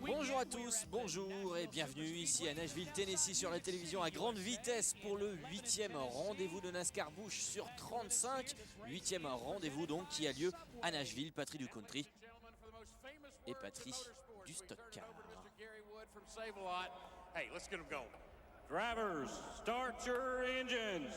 Bonjour à tous, bonjour et bienvenue ici à Nashville, Tennessee sur la télévision à grande vitesse pour le 8e rendez-vous de NASCAR Busch sur 35. 8e rendez-vous donc qui a lieu à Nashville. Patrie du country et Patrie du stock car. Hey, let's get them going. Drivers, start your engines.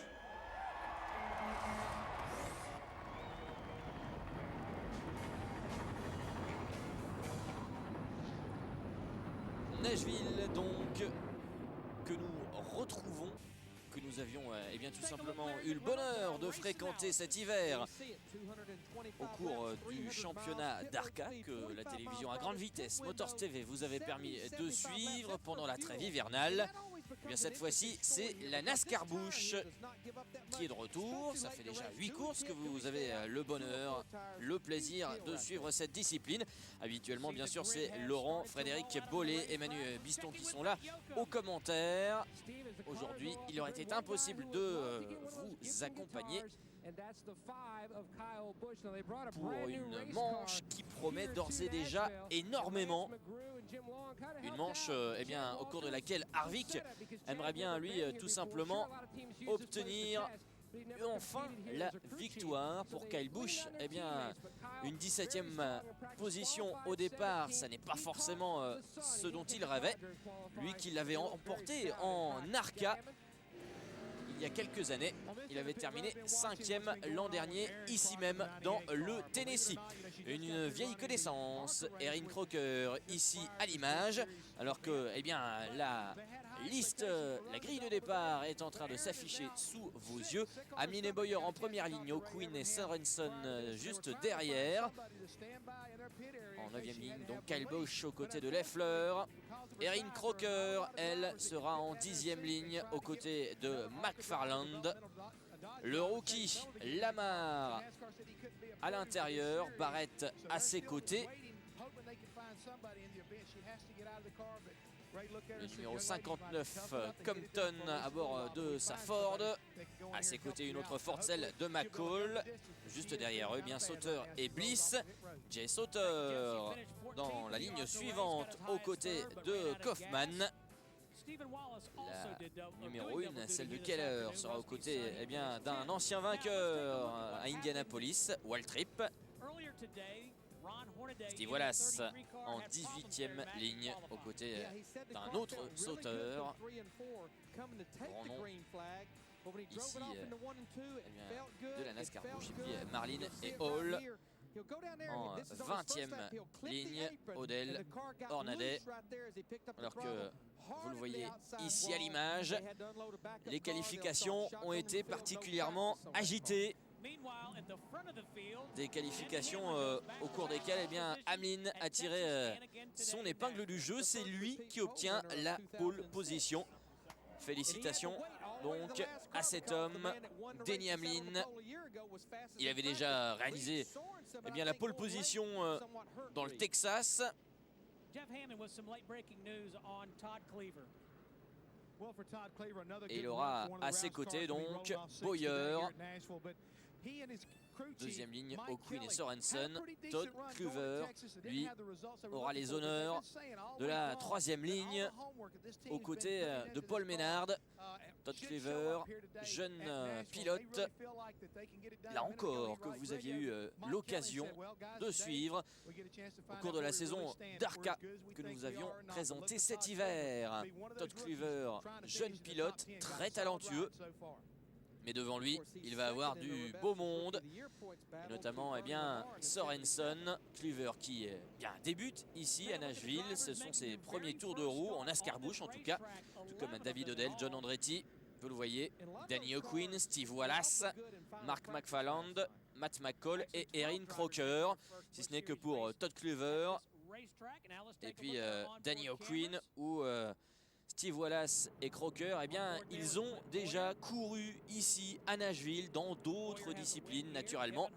Nashville donc que nous retrouvons, que nous avions eh bien tout simplement eu le bonheur de fréquenter cet hiver au cours du championnat d'ARCA que la télévision à grande vitesse Motors TV vous avait permis de suivre pendant la trêve hivernale. Eh bien cette fois-ci c'est la NASCAR Busch qui est de retour. Ça fait déjà 8 courses que vous avez le bonheur, le plaisir de suivre cette discipline. Habituellement bien sûr c'est Laurent, Frédéric Bollet, Emmanuel Biston qui sont là aux commentaires. Aujourd'hui il aurait été impossible de vous accompagner pour une manche qui promet d'ores et déjà énormément. Une manche eh bien, au cours de laquelle Harvick aimerait bien lui tout simplement obtenir enfin la victoire. Pour Kyle Busch, eh bien, une 17e position au départ, ça n'est pas forcément ce dont il rêvait. Lui qui l'avait emporté en ARCA il y a quelques années, il avait terminé 5e l'an dernier, ici même dans le Tennessee. Une vieille connaissance, Erin Crocker, ici à l'image, alors que eh bien, la liste, la grille de départ est en train de s'afficher sous vos yeux. Hamlin et Bowyer en première ligne, O'Quinn et Sorensen juste derrière. En 9e ligne, donc Kyle Busch aux côtés de Leffler. Erin Crocker, elle, sera en 10e ligne aux côtés de McFarland. Le rookie Lamar à l'intérieur, Barrett à ses côtés. Le numéro 59, Compton, à bord de sa Ford. À ses côtés, une autre Ford, celle de McCall. Juste derrière eux, bien Sauter et Bliss. Jay Sauter dans la ligne suivante aux côtés de Kaufman. La numéro 1, celle de Keller, sera aux côtés eh bien, d'un ancien vainqueur à Indianapolis, Waltrip. Steve Wallace en 18e ligne aux côtés d'un autre sauteur. Grand nom ici de la NASCAR Busch. Et puis Marlin et Hall en 20e ligne, Odell, Hornaday. Alors que vous le voyez ici à l'image, les qualifications ont été particulièrement agitées. Des qualifications au cours desquelles eh bien, Hamlin a tiré son épingle du jeu. C'est lui qui obtient la pole position. Félicitations donc à cet homme, Denny Hamlin. Il avait déjà réalisé eh bien, la pole position dans le Texas. Et il aura à ses côtés donc Bowyer. Deuxième ligne, O'Quinn et Sorensen. Todd Kluver, lui, aura les honneurs de la 3e ligne aux côtés de Paul Menard. Todd Kluver, jeune pilote, là encore, que vous aviez eu l'occasion de suivre au cours de la saison d'ARCA que nous avions présenté cet hiver. Todd Kluver, jeune pilote, très talentueux. Mais devant lui, il va avoir du beau monde, et notamment eh bien, Sorensen, Kluver qui bien, débute ici à Nashville. Ce sont ses premiers tours de roue en NASCAR Busch en tout cas, tout comme David Odell, John Andretti, vous le voyez, Danny O'Quinn, Steve Wallace, Mark McFarland, Matt McCall et Erin Crocker, si ce n'est que pour Todd Kluver et puis Danny O'Quinn ou Steve Wallace et Crocker, eh bien, ils ont déjà couru ici à Nashville dans d'autres disciplines naturellement.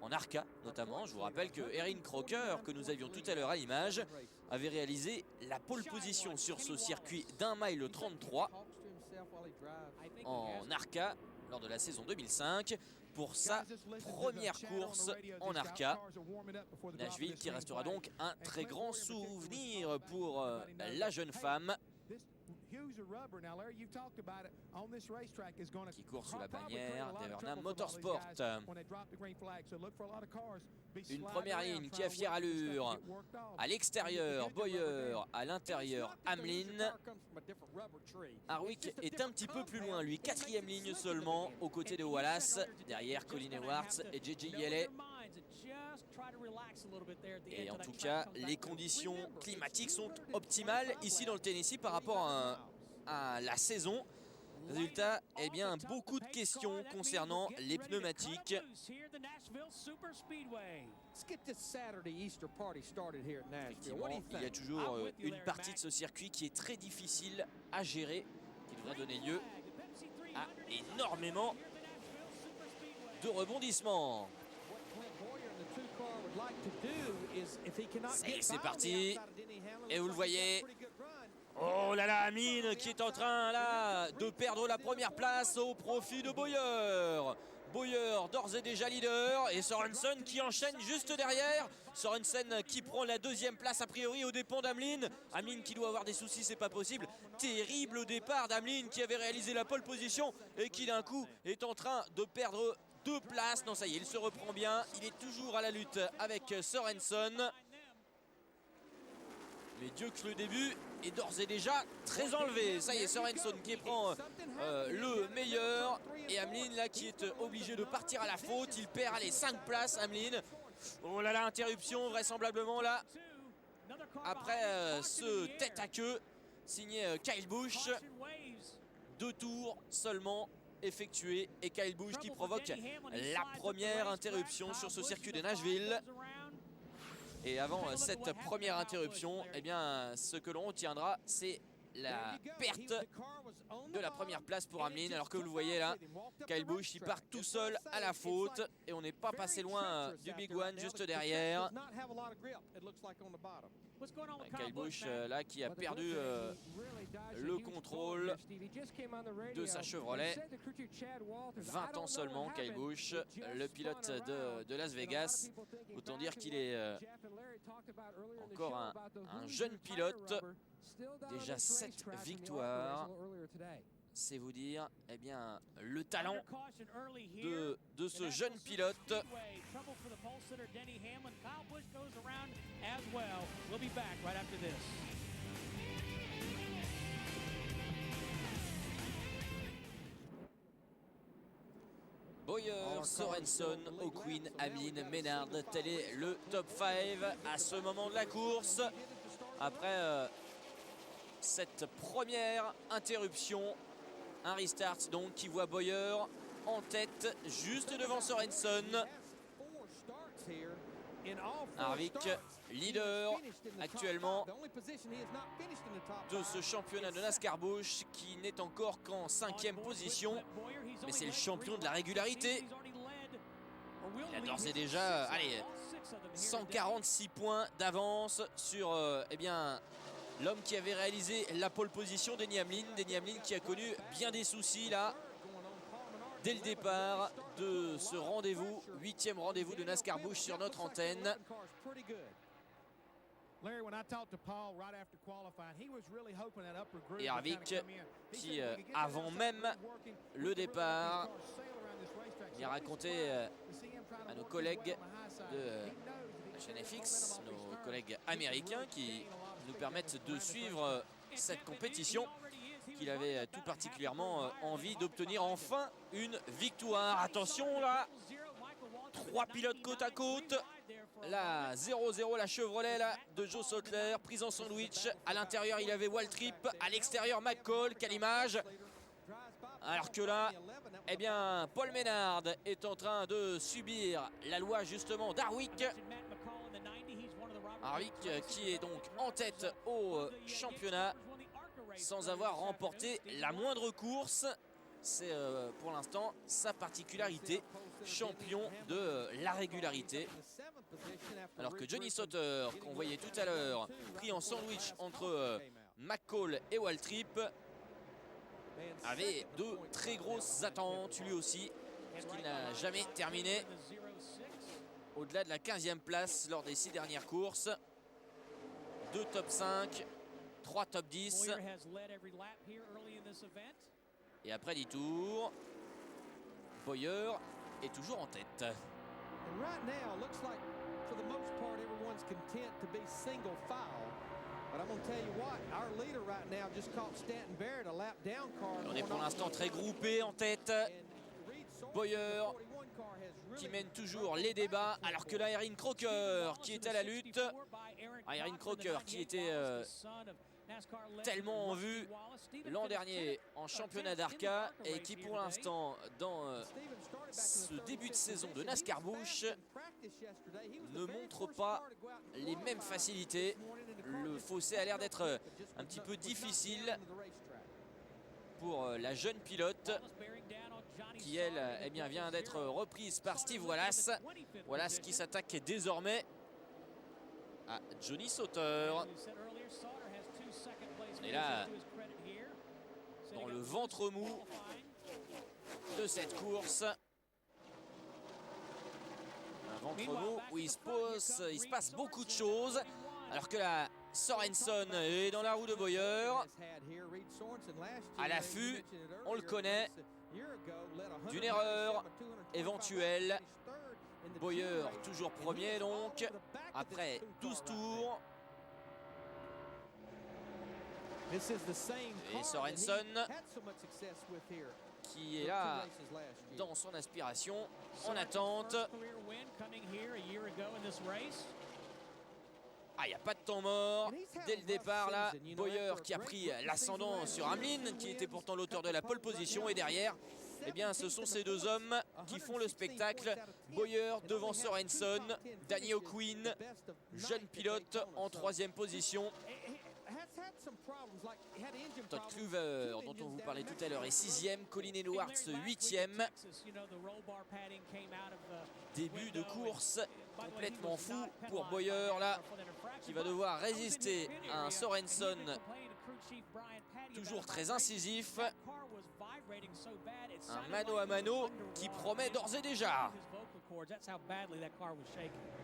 En ARCA notamment, je vous rappelle que Erin Crocker, que nous avions tout à l'heure à l'image, avait réalisé la pole position sur ce circuit d'1 mile 33 en ARCA lors de la saison 2005. pour sa première course en ARCA. Nashville qui restera donc un très grand souvenir pour la jeune femme qui court sous la bannière d'Evernham Motorsport. Une première ligne qui a fière allure. À l'extérieur, Bowyer. À l'intérieur, Hamlin. Harvick est un petit peu plus loin, lui. 4e ligne seulement, aux côtés de Wallace. Derrière, Colin Edwards et JJ Yeley. Et en tout cas, les conditions climatiques sont optimales ici dans le Tennessee par rapport à la saison. Résultat, eh bien, beaucoup de questions concernant les pneumatiques. Effectivement, il y a toujours une partie de ce circuit qui est très difficile à gérer, qui devrait donner lieu à énormément de rebondissements. C'est parti, et vous le voyez. Oh là là, Hamlin qui est en train là de perdre la première place au profit de Bowyer. Bowyer d'ores et déjà leader et Sorensen qui enchaîne juste derrière. Sorensen qui prend la 2e place a priori aux dépens d'Hamlin. Hamlin qui doit avoir des soucis, c'est pas possible. Terrible au départ d'Hamlin qui avait réalisé la pole position et qui d'un coup est en train de perdre 2 places. Non, ça y est, il se reprend bien. Il est toujours à la lutte avec Sorensen. Mais Dieu que le début est d'ores et déjà très enlevé. Ça y est, Sorensen qui prend le meilleur. Et Hamlin là qui est obligé de partir à la faute. Il perd allez, 5 places, Hamlin. Oh là là, interruption vraisemblablement là. Après ce tête à queue signé Kyle Busch. 2 tours seulement effectués. Et Kyle Busch qui provoque la première interruption sur ce circuit de Nashville. Et avant cette première interruption, eh bien, ce que l'on retiendra, c'est la perte de la première place pour Hamlin. Alors que vous le voyez là, Kyle Busch, il part tout seul à la faute. Et on n'est pas passé loin du Big One juste derrière. Kyle Busch là qui a perdu le contrôle de sa Chevrolet. 20 ans seulement, Kyle Busch, le pilote de Las Vegas. Autant dire qu'il est encore un jeune pilote. Déjà 7 victoires. C'est vous dire eh bien, le talent de ce jeune pilote. Bowyer, Sorensen, O'Quinn, Hamlin, Menard, tel est le top 5 à ce moment de la course. Après cette première interruption, un restart donc qui voit Bowyer en tête juste devant Sorensen. Harvick, leader actuellement de ce championnat de NASCAR Busch qui n'est encore qu'en 5e position. Mais c'est le champion de la régularité. Il a d'ores et déjà 146 points d'avance sur eh bien, l'homme qui avait réalisé la pole position, Denny Hamlin. Denny Hamlin qui a connu bien des soucis là dès le départ de ce rendez-vous, 8e rendez-vous de NASCAR Busch sur notre antenne. Et Harvick qui, avant même le départ, il a raconté à nos collègues de la chaîne FX, nos collègues américains qui nous permettent de suivre cette compétition, qu'il avait tout particulièrement envie d'obtenir enfin une victoire. Attention là, 3 pilotes côte à côte. La 0-0, la Chevrolet là, de Joe Soutler, prise en sandwich. À l'intérieur, il avait Waltrip. À l'extérieur, McCall. Quelle image! Alors que là, eh bien, Paul Menard est en train de subir la loi justement d'Harvick. Harvick qui est donc en tête au championnat sans avoir remporté la moindre course. C'est pour l'instant sa particularité, champion de la régularité. Alors que Johnny Sauter, qu'on voyait tout à l'heure, pris en sandwich entre McCall et Waltrip, avait de très grosses attentes lui aussi. puisqu'il n'a jamais terminé au-delà de la 15e place lors des 6 dernières courses. 2 top 5, 3 top 10. Et après 10 tours, Bowyer est toujours en tête. On est pour l'instant très groupé en tête. Bowyer qui mène toujours les débats, alors que là Erin Crocker qui est à la lutte. Erin Crocker qui était tellement en vue l'an dernier en championnat d'Arca et qui pour l'instant dans ce début de saison de NASCAR Busch ne montre pas les mêmes facilités. Le fossé a l'air d'être un petit peu difficile pour la jeune pilote qui elle eh bien, vient d'être reprise par Steve Wallace. Wallace qui s'attaque désormais à Johnny Sauter. On est là dans le ventre mou de cette course. Un ventre mou où il se passe beaucoup de choses. Alors que la Sorenson est dans la roue de Bowyer. À l'affût, on le connaît, d'une erreur éventuelle. Bowyer toujours premier donc, après 12 tours. Et Sorenson qui est là dans son aspiration, en attente. Ah, il n'y a pas de temps mort dès le départ là. Bowyer qui a pris l'ascendant sur Hamlin qui était pourtant l'auteur de la pole position. Et derrière, eh bien, ce sont ces deux hommes qui font le spectacle. Bowyer devant Sorenson, Danny O'Quinn, jeune pilote en 3e position. Todd Kluver, dont on vous parlait tout à l'heure, est 6e. Colin Edwards 8e. Début de course complètement fou pour Bowyer là, qui va devoir résister à un Sorenson toujours très incisif. Un mano à mano qui promet d'ores et déjà.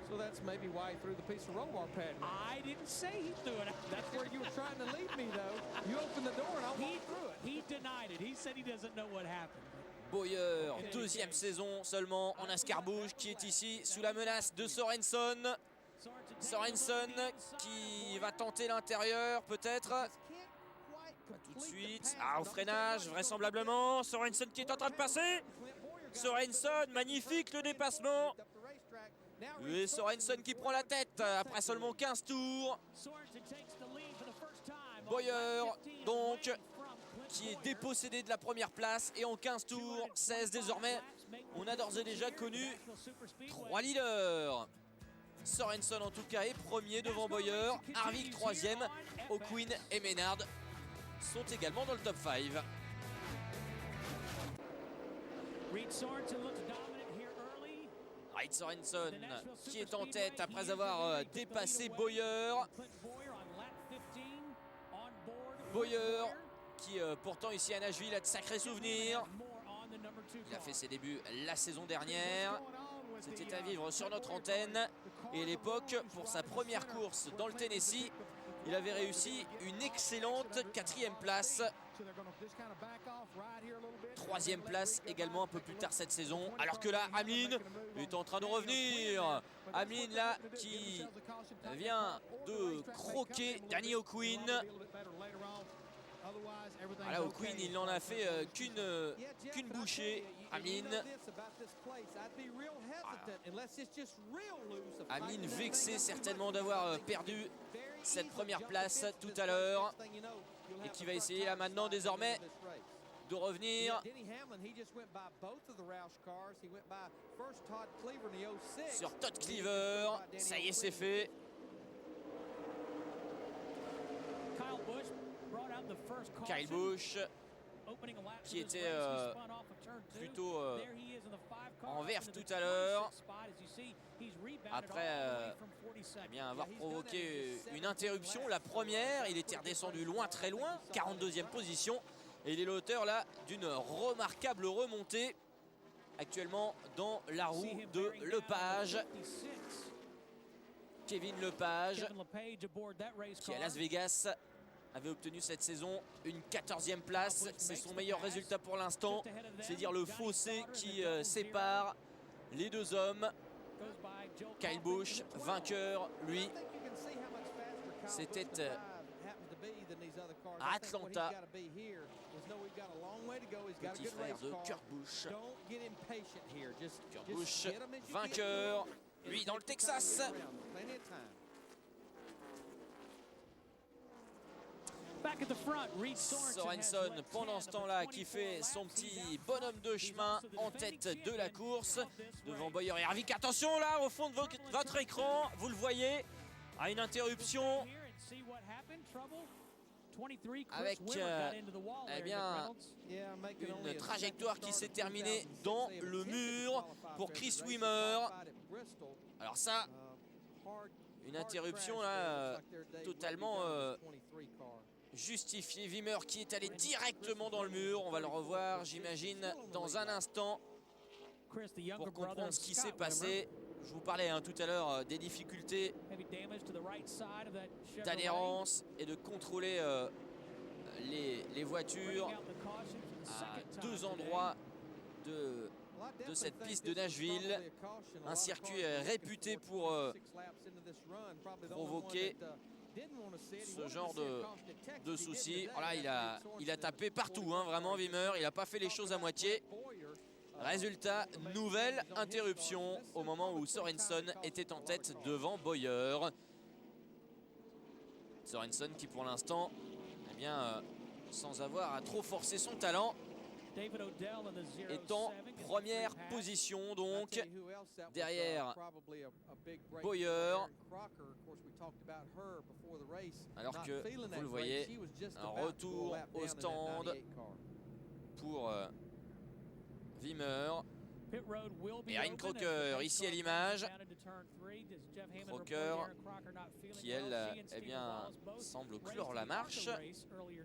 So that's maybe why he threw the piece of roll bar pad. I didn't say he threw it. That's where you were trying to lead me, though. You opened the door and I walked through it. He denied it. He said he doesn't know what happened. Bowyer, 2e saison seulement en NASCAR Busch, qui est ici sous la menace de Sorenson. Sorenson qui va tenter l'intérieur peut-être. Pas tout de suite. Ah, au freinage vraisemblablement. Sorenson qui est en train de passer. Sorenson, magnifique le dépassement. Et Sorenson qui prend la tête après seulement 15 tours. Bowyer donc qui est dépossédé de la première place et en 15 tours, 16 désormais. On a d'ores et déjà connu 3 leaders. Sorenson en tout cas est premier devant Bowyer. Harvick 3e. O'Quinn et Maynard sont également dans le top 5. Reed Sorenson looks dominant here early. Reed Sorenson qui est en tête après avoir dépassé Bowyer. Bowyer qui pourtant ici à Nashville a de sacrés souvenirs. Il a fait ses débuts la saison dernière. C'était à vivre sur notre antenne. Et à l'époque, pour sa première course dans le Tennessee, il avait réussi une excellente 4e place. 3e place également un peu plus tard cette saison. Alors que là, Hamlin est en train de revenir. Hamlin là qui vient de croquer Danny O'Quinn. Voilà, O'Quinn il n'en a fait qu'une bouchée. Hamlin vexé certainement d'avoir perdu cette première place tout à l'heure et qui va essayer là maintenant désormais de revenir sur Todd Cleaver. Ça y est, c'est fait. Kyle Busch qui était plutôt en verve tout à l'heure après eh bien, avoir provoqué une interruption. La première, il était redescendu loin, très loin, 42e position, et il est l'auteur là d'une remarquable remontée. actuellement dans la roue de Lepage. Kevin Lepage, qui à Las Vegas avait obtenu cette saison une 14e place. C'est son meilleur résultat pour l'instant. C'est dire le fossé qui sépare les deux hommes. Kyle Busch, vainqueur, lui, c'était à Atlanta. Petit frère de Kurt Busch. Kurt Busch, vainqueur, lui dans le Texas. Sorensen, pendant ce temps-là, qui fait son petit bonhomme de chemin en tête de la course. Devant Bowyer et Harvick. Attention là, au fond de votre écran, vous le voyez, à une interruption. Avec eh bien, une trajectoire qui s'est terminée dans le mur pour Chris Wimmer. Alors ça, une interruption là, totalement justifiée. Wimmer qui est allé directement dans le mur. On va le revoir, j'imagine, dans un instant pour comprendre ce qui s'est passé. Je vous parlais tout à l'heure des difficultés d'adhérence et de contrôler les voitures à deux endroits de cette piste de Nashville. Un circuit réputé pour provoquer ce genre de soucis. Oh là, il a tapé partout, vraiment Wimmer. Il n'a pas fait les choses à moitié. Résultat, nouvelle interruption au moment où Sorensen était en tête devant Bowyer. Sorensen qui pour l'instant, eh bien, sans avoir à trop forcer son talent, est en première position donc, derrière Bowyer. Alors que, vous le voyez, un retour au stand pour Wimmer. Et Erin Crocker ici à l'image. Crocker qui elle eh bien, semble clore la marche.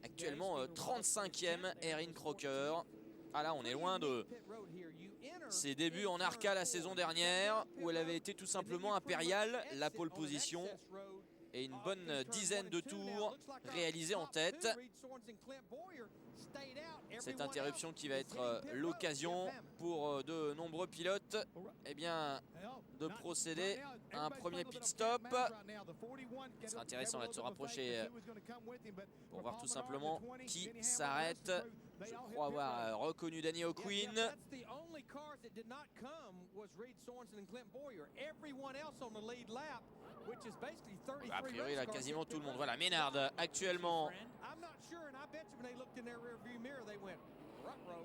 Actuellement 35e Erin Crocker. Ah là on est loin de ses débuts en ARCA la saison dernière où elle avait été tout simplement impériale, la pole position. Et une bonne dizaine de tours réalisés en tête. Cette interruption qui va être l'occasion pour de nombreux pilotes eh bien, de procéder à un premier pit stop. C'est intéressant là, de se rapprocher pour voir tout simplement qui s'arrête. Je crois avoir reconnu Danny O'Quinn. A priori, là, quasiment tout le monde. Voilà, Maynard actuellement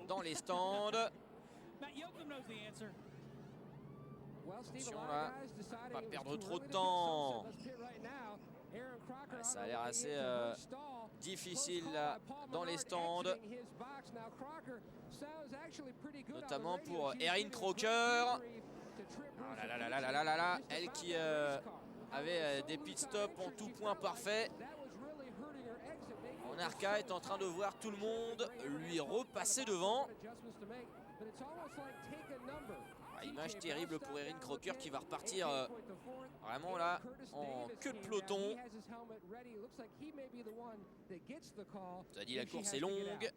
dans les stands. Attention là, pas perdre trop de temps. Ça a l'air assez difficile là, dans les stands. Notamment pour Erin Crocker. Oh là là là là là là là, elle qui avait des pit stops en tout point parfait. En ARCA est en train de voir tout le monde lui repasser devant. Image terrible pour Erin Crocker qui va repartir vraiment là en queue de peloton. Ça dit la course est longue.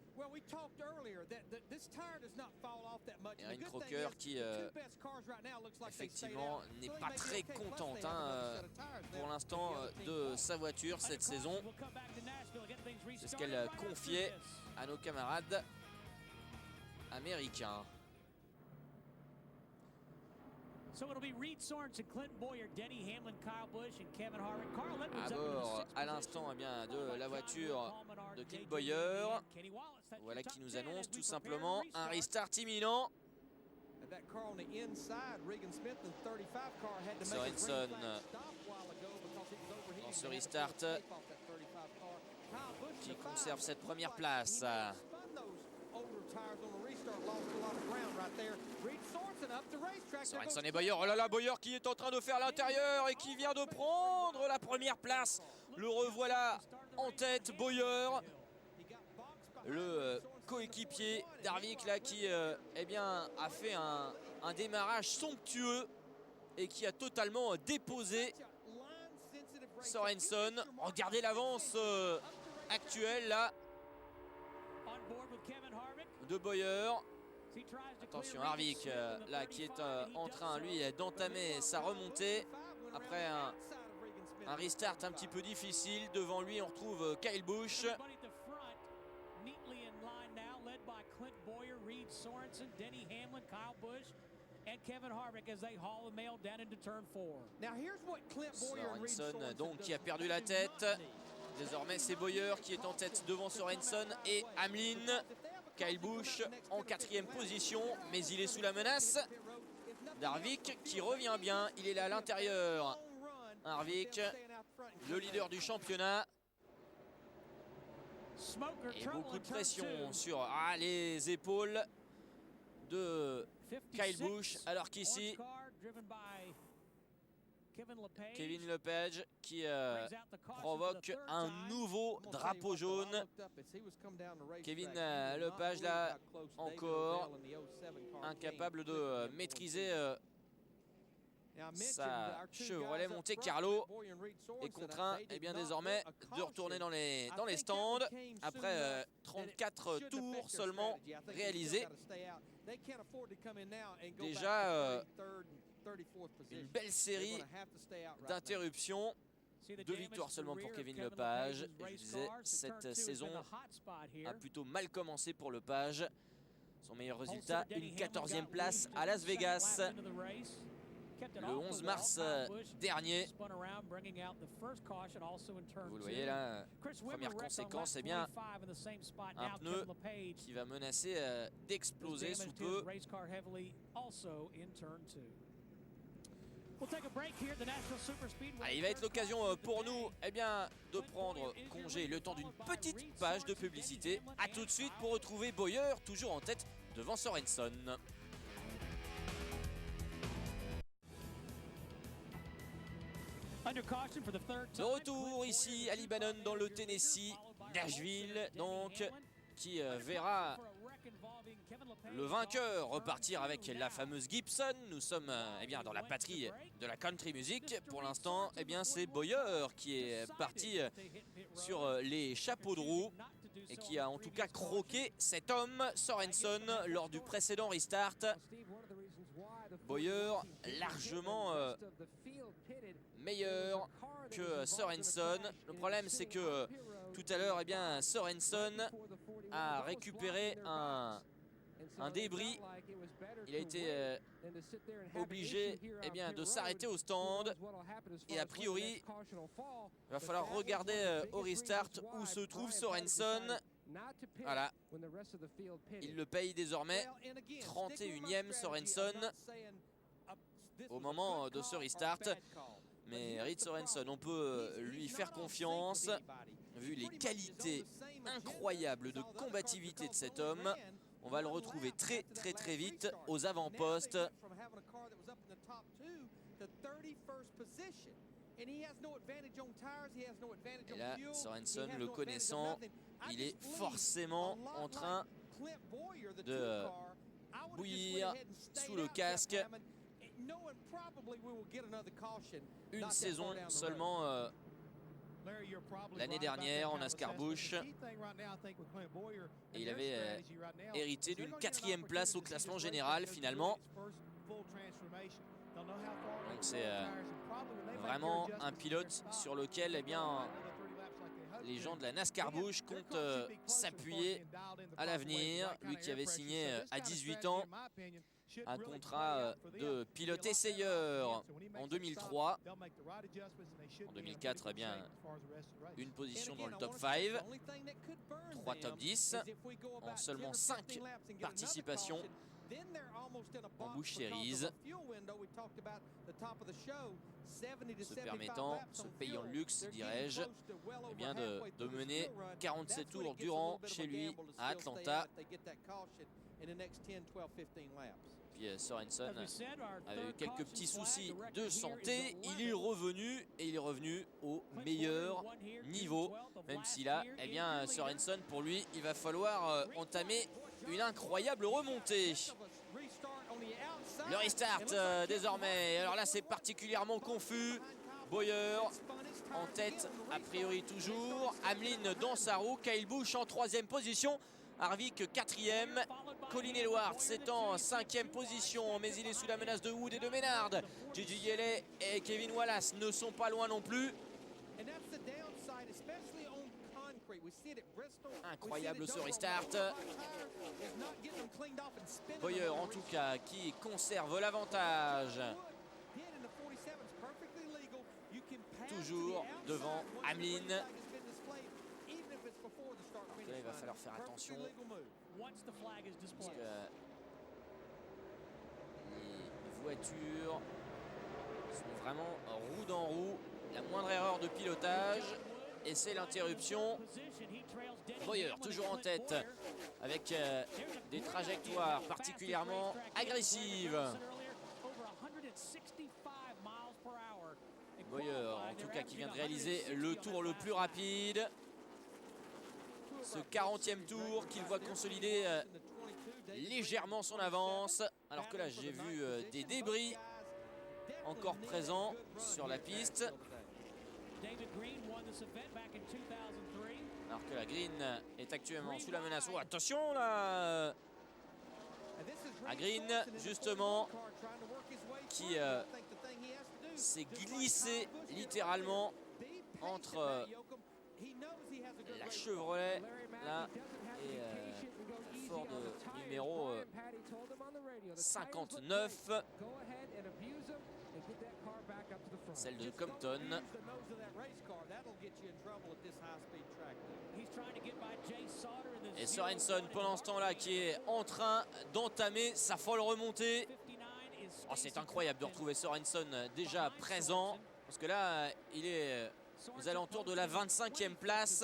Erin Crocker qui effectivement n'est pas très contente pour l'instant de sa voiture cette saison. C'est ce qu'elle confiait à nos camarades américains. À bord à l'instant eh bien, de la voiture de Clint Bowyer. Voilà qui nous annonce tout simplement un restart imminent. Sorensen dans ce restart qui conserve cette première place. Sorensen et Bowyer. Oh là là, Bowyer qui est en train de faire l'intérieur et qui vient de prendre la première place. Le revoilà en tête, Bowyer. Le coéquipier d'Harvick là qui eh bien, a fait un démarrage somptueux et qui a totalement déposé Sorensen. Regardez l'avance actuelle là de Bowyer. Attention, Harvick là qui est en train lui d'entamer sa remontée après un restart un petit peu difficile. Devant lui on retrouve Kyle Busch. Sorensen donc qui a perdu la tête. Désormais c'est Bowyer qui est en tête devant Sorensen et Hamlin. Kyle Busch en 4e position, mais il est sous la menace d'Harvick qui revient bien. Il est là à l'intérieur. Harvick, le leader du championnat. Et beaucoup de pression sur les épaules de Kyle Busch, alors qu'ici Kevin Lepage qui provoque un nouveau drapeau jaune. Kevin Lepage là encore incapable de maîtriser sa Chevrolet Monte Carlo est contraint bien désormais de retourner dans les stands après 34 tours seulement réalisés. Déjà une belle série d'interruptions. 2 victoires seulement pour Kevin Lepage. Et je disais, cette saison a plutôt mal commencé pour Lepage. Son meilleur résultat, une 14e place à Las Vegas le 11 mars dernier. Vous le voyez là, première conséquence, eh bien, un pneu qui va menacer d'exploser sous peu. Allez, il va être l'occasion pour nous de prendre congé le temps d'une petite page de publicité. A tout de suite pour retrouver Bowyer toujours en tête devant Sorensen. De retour ici à Libanon dans le Tennessee, Nashville donc, qui verra le vainqueur repartir avec la fameuse Gibson. Nous sommes dans la patrie de la country music. Pour l'instant, c'est Bowyer qui est parti sur les chapeaux de roue et qui a en tout cas croqué cet homme, Sorensen, lors du précédent restart. Bowyer largement meilleur que Sorensen. Le problème c'est que tout à l'heure Sorensen a récupéré un débris. Il a été obligé de s'arrêter au stand et a priori il va falloir regarder au restart où se trouve Sorensen. Voilà, il le paye désormais. 31e Sorensen au moment de ce restart. Mais Reed Sorensen, on peut lui faire confiance vu les qualités incroyables de combativité de cet homme. On va le retrouver très vite aux avant-postes. Et là, Sorensen, le connaissant, il est forcément en train de bouillir sous le casque. Une saison seulement l'année dernière en NASCAR Busch, et il avait hérité d'une 4e place au classement général finalement. Donc c'est vraiment un pilote sur lequel les gens de la NASCAR Busch comptent s'appuyer à l'avenir. Lui qui avait signé à 18 ans un contrat de pilote essayeur en 2003. En 2004, une position dans le top 5, 3 top 10 en seulement 5 participations en Busch Series, se permettant, se payant le luxe, dirais-je, de mener 47 tours durant chez lui à Atlanta. Puis Sorensen avait eu quelques petits soucis de santé. Il est revenu et il est revenu au meilleur niveau. Même si là, eh bien, Sorensen, pour lui, il va falloir entamer une incroyable remontée. Le restart désormais. Alors là, c'est particulièrement confus. Bowyer en tête, a priori toujours. Hamlin dans sa roue. Kyle Busch en 3e position. Harvick 4e. Colin Edwards est en 5e position, mais il est sous la menace de Wood et de Menard. J.J. Yeley et Kevin Wallace ne sont pas loin non plus. Incroyable ce restart. Bowyer en tout cas qui conserve l'avantage. Toujours devant Hamlin. Là, il va falloir faire attention. Parce que les voitures sont vraiment roue dans roue. La moindre erreur de pilotage. Et c'est l'interruption. Bowyer toujours en tête avec des trajectoires particulièrement agressives. Bowyer en tout cas qui vient de réaliser le tour le plus rapide. Ce 40e tour qu'il voit consolider légèrement son avance. Alors que là j'ai vu des débris encore présents sur la piste. Alors que la Green est actuellement sous la menace. Oh, attention là à Green justement qui s'est glissé littéralement entre la Chevrolet là et la Ford numéro 59, celle de Compton. Et Sorensen pendant ce temps là qui est en train d'entamer sa folle remontée. Oh, c'est incroyable de retrouver Sorensen déjà présent, parce que là il est aux alentours de la 25e place.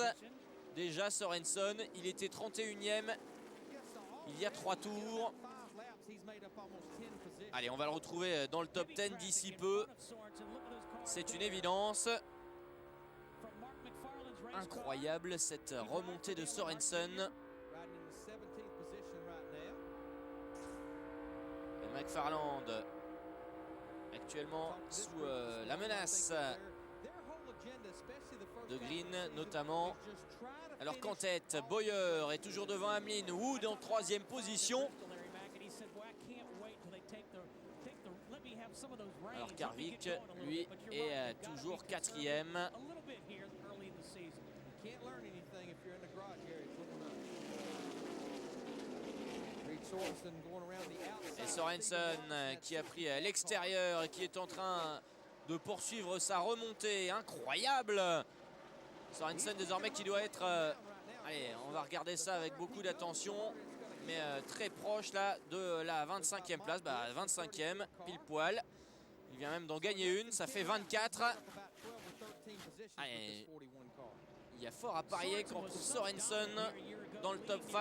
Déjà Sorensen, il était 31e il y a 3 tours. Allez, on va le retrouver dans le top 10 d'ici peu. C'est une évidence. Incroyable cette remontée de Sorensen. Et McFarland actuellement sous la menace de Green notamment. Alors qu'en tête, Bowyer est toujours devant Hamlin. Wood en 3e position. Alors qu'Harvick, lui, est toujours 4e. Et Sorensen qui a pris à l'extérieur et qui est en train de poursuivre sa remontée. Incroyable! Sorensen désormais qui doit être... allez, on va regarder ça avec beaucoup d'attention. Mais très proche là de la 25e place. 25e, pile poil. Il vient même d'en gagner une, ça fait 24. Allez, il y a fort à parier qu'on trouve Sorensen dans le top 5.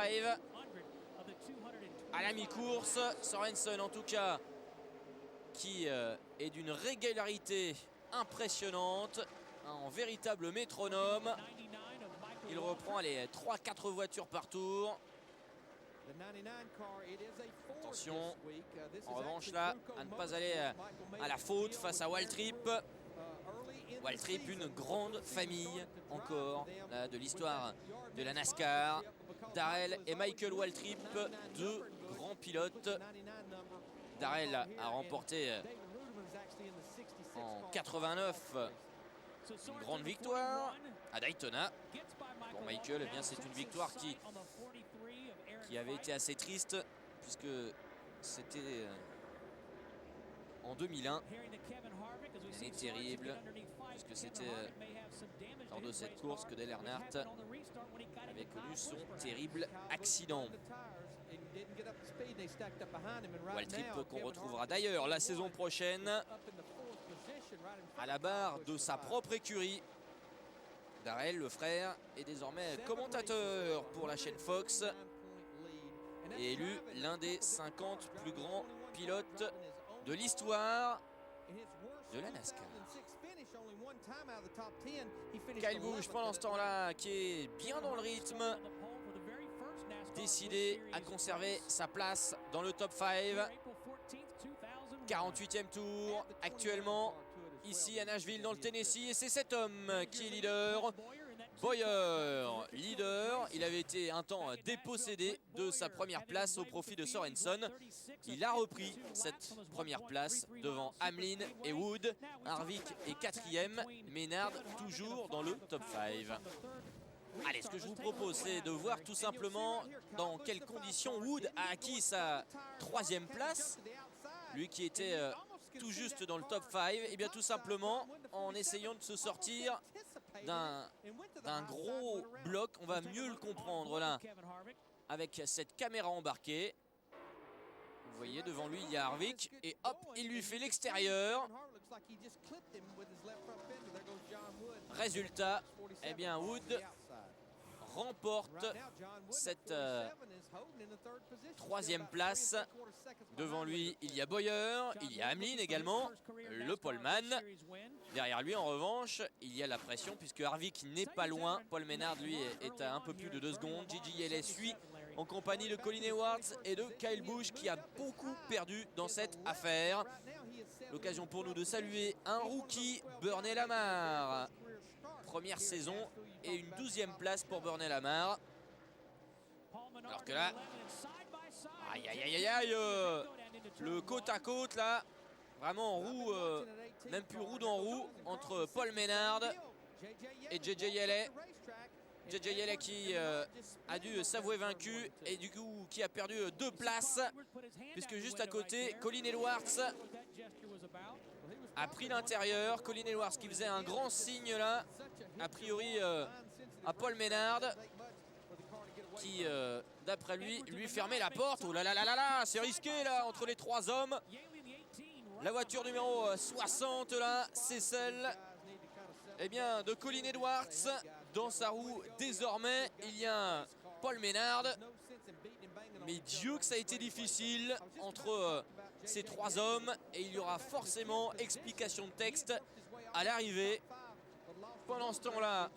À la mi-course, Sorensen en tout cas qui est d'une régularité impressionnante, en véritable métronome. Il reprend les 3-4 voitures par tour. Attention, en revanche là, à ne pas aller à la faute face à Waltrip. Waltrip, une grande famille encore là, de l'histoire de la NASCAR. Darrell et Michael Waltrip, deux grands pilotes. Darrell a remporté en 89 une grande victoire à Daytona. Pour Michael, eh bien, c'est une victoire qui avait été assez triste puisque c'était en 2001, une année terrible, puisque c'était lors de cette course que Dale Earnhardt avait connu son terrible accident. Waltrip qu'on retrouvera d'ailleurs la saison prochaine à la barre de sa propre écurie. Darrell, le frère, est désormais commentateur pour la chaîne Fox et élu l'un des 50 plus grands pilote de l'histoire de la NASCAR. Kyle Busch pendant ce temps-là qui est bien dans le rythme, décidé à conserver sa place dans le top 5. 48e tour actuellement ici à Nashville dans le Tennessee, et c'est cet homme qui est leader. Bowyer, leader, il avait été un temps dépossédé de sa première place au profit de Sorensen. Il a repris cette première place devant Hamlin et Wood. Harvick est 4e, Maynard toujours dans le top 5. Allez, ce que je vous propose, c'est de voir tout simplement dans quelles conditions Wood a acquis sa 3e place. Lui qui était tout juste dans le top 5, et bien tout simplement en essayant de se sortir d'un gros bloc. On va mieux le comprendre là avec cette caméra embarquée. Vous voyez devant lui il y a Harvick et hop il lui fait l'extérieur. Résultat, eh bien Wood remporte cette 3e place. Devant lui, il y a Bowyer, il y a Hamlin également, le poleman. Derrière lui, en revanche, il y a la pression puisque Harvick n'est pas loin. Paul Menard, lui, est à un peu plus de 2 secondes. J.J. Yeley suit en compagnie de Colin Edwards et de Kyle Busch qui a beaucoup perdu dans cette affaire. L'occasion pour nous de saluer un rookie, Bernie Lamar. Première saison et une 12e place pour Bernie Lamar. Alors que là, aïe aïe aïe aïe, le côte à côte là, vraiment en roue, même plus roue dans roue, entre Paul Menard et J.J. Yeley. J.J. Yeley qui a dû s'avouer vaincu et du coup qui a perdu 2 places, puisque juste à côté, Colin Edwards a pris l'intérieur. Colin Edwards qui faisait un grand signe là, a priori à Paul Menard, qui d'après lui fermait la porte. Oh là là là là là, c'est risqué là entre les 3 hommes. La voiture numéro 60 là, c'est celle de Colin Edwards. Dans sa roue désormais il y a Paul Menard. Mais Dieu que ça a été difficile entre ces 3 hommes, et il y aura forcément explication de texte à l'arrivée. Pendant ce temps-là,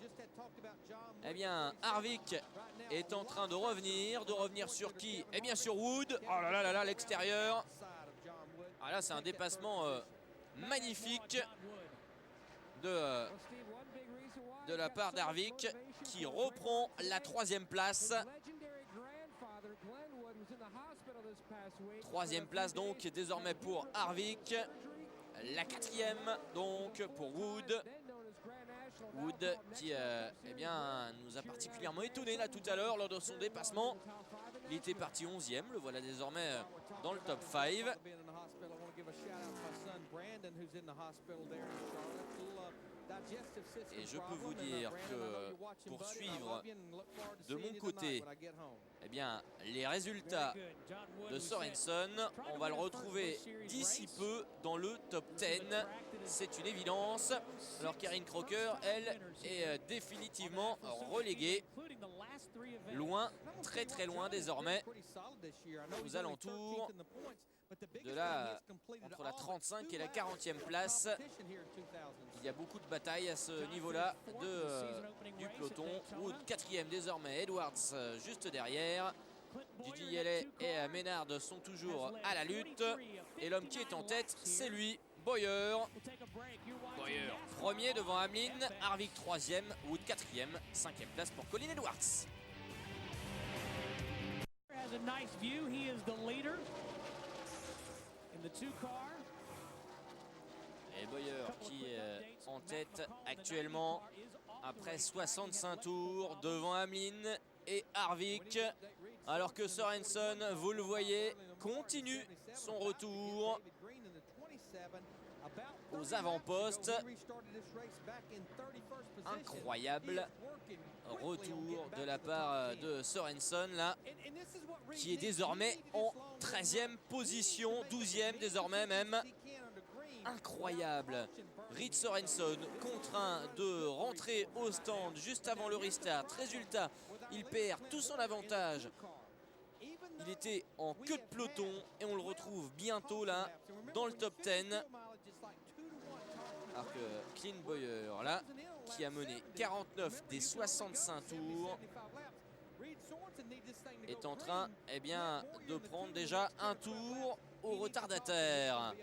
Harvick est en train de revenir sur qui? Eh bien sur Wood. Oh là là là là, l'extérieur. Ah là c'est un dépassement magnifique de la part d'Harvick qui reprend la 3e place. 3e place donc désormais pour Harvick. La 4e donc pour Wood. Wood qui nous a particulièrement étonné là tout à l'heure lors de son dépassement. Il était parti 11e, le voilà désormais dans le top 5. Et je peux vous dire que pour suivre de mon côté les résultats de Sorensen, on va le retrouver d'ici peu dans le top 10. C'est une évidence. Alors Karen Crocker, elle, est définitivement reléguée. Loin, très très loin désormais, aux alentours entre la 35 et la 40e place. Il y a beaucoup de batailles à ce niveau-là du peloton. Wood 4e désormais, Edwards juste derrière. J.J. Yeley et Maynard sont toujours à la lutte. Et l'homme qui est en tête, c'est lui, Bowyer. Bowyer premier devant Hamlin, Harvick 3e, Wood 4e, 5e place pour Colin Edwards. Has a nice view. He is the leader in the 2-car. Et Bowyer qui est en tête actuellement après 65 tours devant Hamlin et Harvick, alors que Sorensen, vous le voyez, continue son retour aux avant-postes. Incroyable retour de la part de Sorensen là, qui est désormais en 13e position, 12e désormais même. Incroyable. Reed Sorensen contraint de rentrer au stand juste avant le restart. Résultat, il perd tout son avantage Il était en queue de peloton et on le retrouve bientôt là dans le top 10. Alors que Clint Bowyer là, qui a mené 49 des 65 tours, est en train de prendre déjà un tour au retardataire.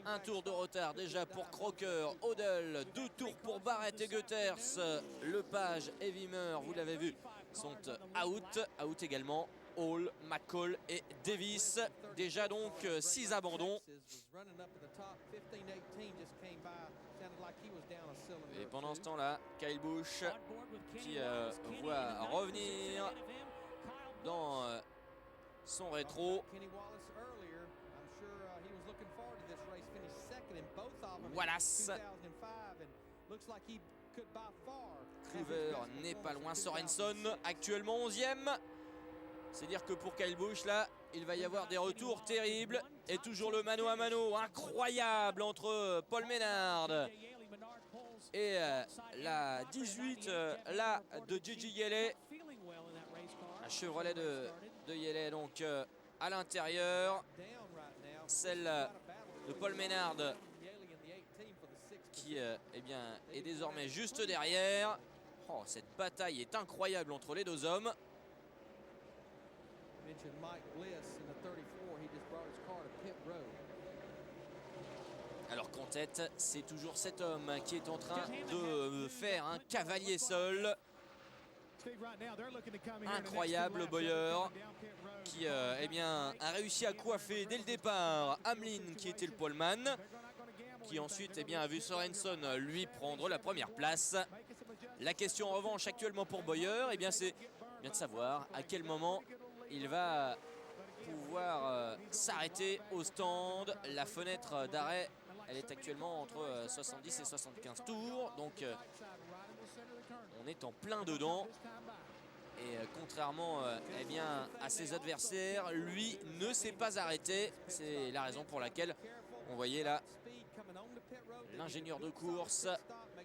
Un tour de retard déjà pour Crocker, Odell, 2 tours pour Barrett et Goethers. Lepage et Wimmer, vous l'avez vu, sont out. Out également Hall, McCall et Davis. Déjà donc 6 abandons. Et pendant ce temps-là, Kyle Busch qui voit revenir dans son rétro Wallace. Kluver n'est pas loin. Sorenson actuellement 11e. C'est dire que pour Kyle Busch là, il va y avoir des retours terribles. Et toujours le mano à mano incroyable entre Paul Menard et la 18 là de Gigi Yeley. Un Chevrolet de Yeley donc à l'intérieur. Celle de Paul Menard qui est désormais juste derrière. Oh, cette bataille est incroyable entre les deux hommes. Alors qu'en tête, c'est toujours cet homme qui est en train de faire un cavalier seul. Incroyable Bowyer qui a réussi à coiffer dès le départ Hamlin qui était le poleman, qui ensuite a vu Sorenson lui prendre la première place. La question en revanche actuellement pour Bowyer, c'est bien de savoir à quel moment il va pouvoir s'arrêter au stand. La fenêtre d'arrêt, elle est actuellement entre 70 et 75 tours, donc on est en plein dedans. Et contrairement à ses adversaires, lui ne s'est pas arrêté. C'est la raison pour laquelle on voyait là l'ingénieur de course,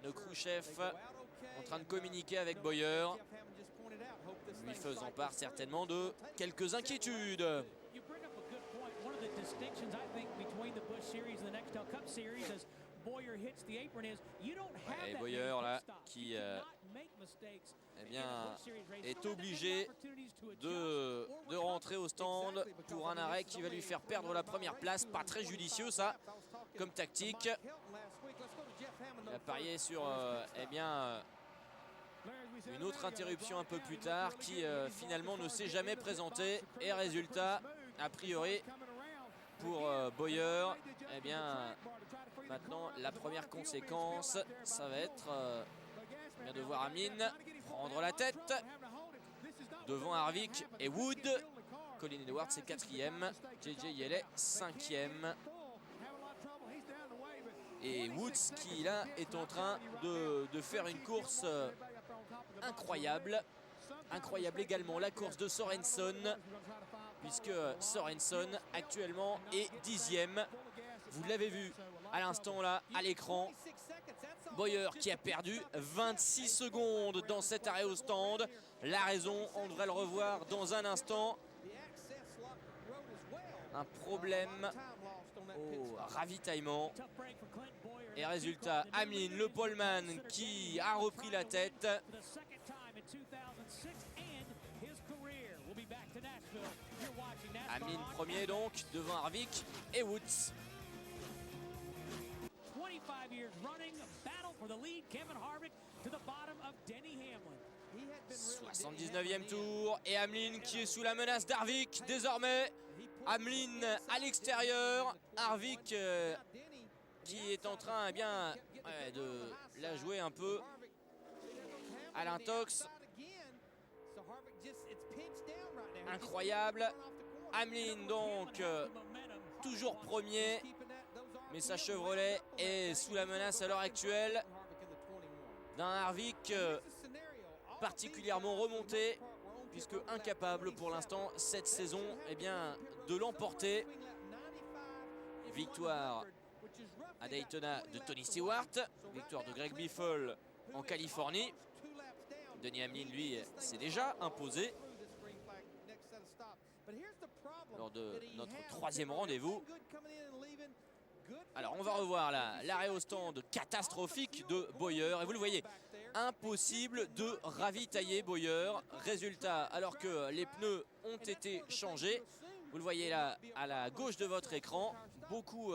le crew chef, en train de communiquer avec Bowyer, lui faisant part certainement de quelques inquiétudes. Et Bowyer là qui est obligé de rentrer au stand pour un arrêt qui va lui faire perdre la première place. Pas très judicieux ça comme tactique. Il a parié sur une autre interruption un peu plus tard qui finalement ne s'est jamais présentée. Et résultat, a priori pour Bowyer, maintenant la première conséquence, ça va être de voir Hamlin prendre la tête devant Harvick et Wood. Colin Edwards est 4e, JJ Yeley 5e. Et Woods qui là est en train de faire une course incroyable. Incroyable également la course de Sorenson, puisque Sorenson actuellement est 10e. Vous l'avez vu à l'instant là à l'écran. Bowyer qui a perdu 26 secondes dans cet arrêt au stand. La raison, on devrait le revoir dans un instant. Un problème au ravitaillement. Et résultat, Hamlin, le poleman, qui a repris la tête. Hamlin premier donc, devant Harvick et Woods. 79e tour et Hamlin qui est sous la menace d'Harvick désormais. Hamlin à l'extérieur, Harvick qui est en train de la jouer un peu à l'intox. Incroyable. Hamlin donc toujours premier, mais sa Chevrolet est sous la menace à l'heure actuelle d'un Harvick particulièrement remonté, puisque incapable pour l'instant cette saison de l'emporter. Victoire à Daytona de Tony Stewart, victoire de Greg Biffle en Californie. Denny Hamlin lui s'est déjà imposé. lors de notre troisième rendez-vous. Alors on va revoir l'arrêt au stand catastrophique de Bowyer. Et vous le voyez, impossible de ravitailler Bowyer. Résultat, alors que les pneus ont été changés, vous le voyez là à la gauche de votre écran, beaucoup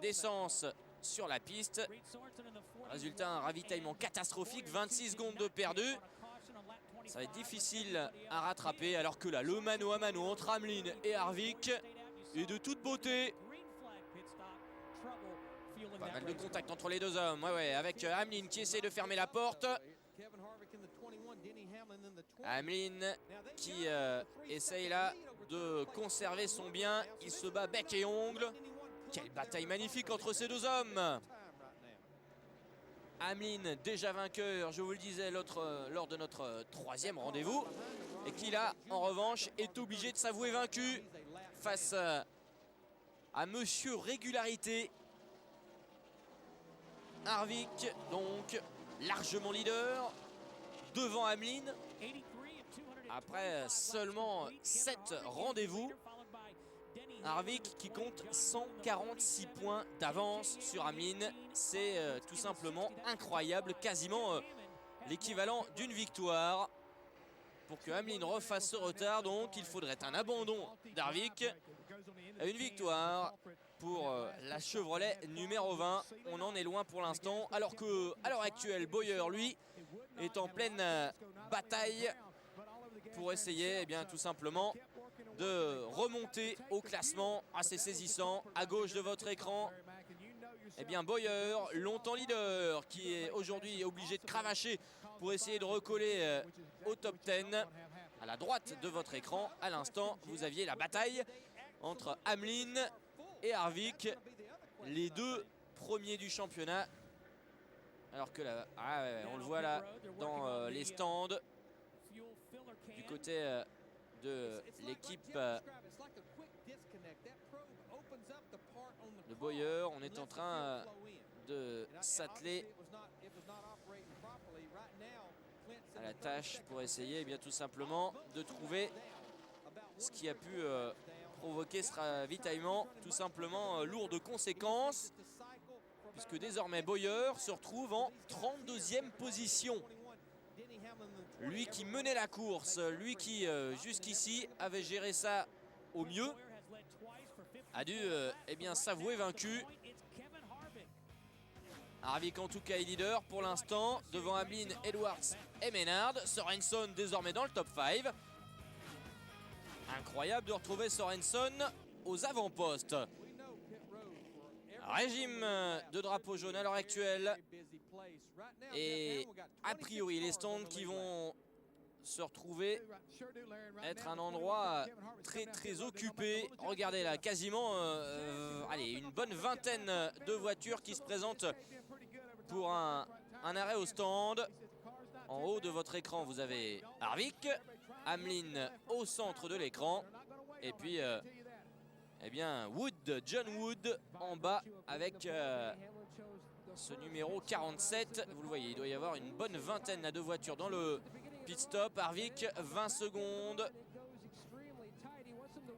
d'essence sur la piste. Résultat, un ravitaillement catastrophique, 26 secondes de perdu. Ça va être difficile à rattraper, alors que là, le mano à mano entre Hamlin et Harvick est de toute beauté. Pas mal de contact entre les deux hommes, ouais, avec Hamlin qui essaie de fermer la porte. Hamlin qui essaye là de conserver son bien. Il se bat bec et ongle. Quelle bataille magnifique entre ces deux hommes. Hamlin déjà vainqueur, je vous le disais, lors de notre troisième rendez-vous. Et qui là, en revanche, est obligé de s'avouer vaincu face à Monsieur Régularité. Harvick, donc, largement leader, devant Hamlin. Après seulement 7 rendez-vous, Harvick qui compte 146 points d'avance sur Hamlin. C'est tout simplement incroyable, quasiment l'équivalent d'une victoire. Pour que Hamlin refasse ce retard, donc, il faudrait un abandon d'Harvick. Une victoire pour la Chevrolet numéro 20. On en est loin pour l'instant, alors que à l'heure actuelle, Bowyer, lui, est en pleine bataille pour essayer tout simplement de remonter au classement. Assez saisissant. À gauche de votre écran, Bowyer, longtemps leader, qui est aujourd'hui obligé de cravacher pour essayer de recoller au top 10. À la droite de votre écran, à l'instant, vous aviez la bataille entre Hamlin et Harvick, les deux premiers du championnat. Alors que là, on le voit là dans les stands du côté de l'équipe de Bowyer. On est en train de s'atteler à la tâche pour essayer tout simplement de trouver ce qui a pu provoquer ce ravitaillement, tout simplement lourd de conséquences, puisque désormais Bowyer se retrouve en 32e position. Lui qui menait la course, lui qui jusqu'ici avait géré ça au mieux, a dû s'avouer vaincu. Harvick en tout cas est leader pour l'instant, devant Hamlin, Edwards et Maynard. Sorenson désormais dans le top 5. Incroyable de retrouver Sorenson aux avant-postes. Régime de drapeau jaune à l'heure actuelle. Et a priori les stands qui vont se retrouver être un endroit très occupé. Regardez là, quasiment une bonne vingtaine de voitures qui se présentent pour un arrêt au stand. En haut de votre écran, vous avez Harvick, Hamlin au centre de l'écran, et puis John Wood en bas avec ce numéro 47. Vous le voyez, il doit y avoir une bonne vingtaine de voitures dans le pit stop. Harvick, 20 secondes.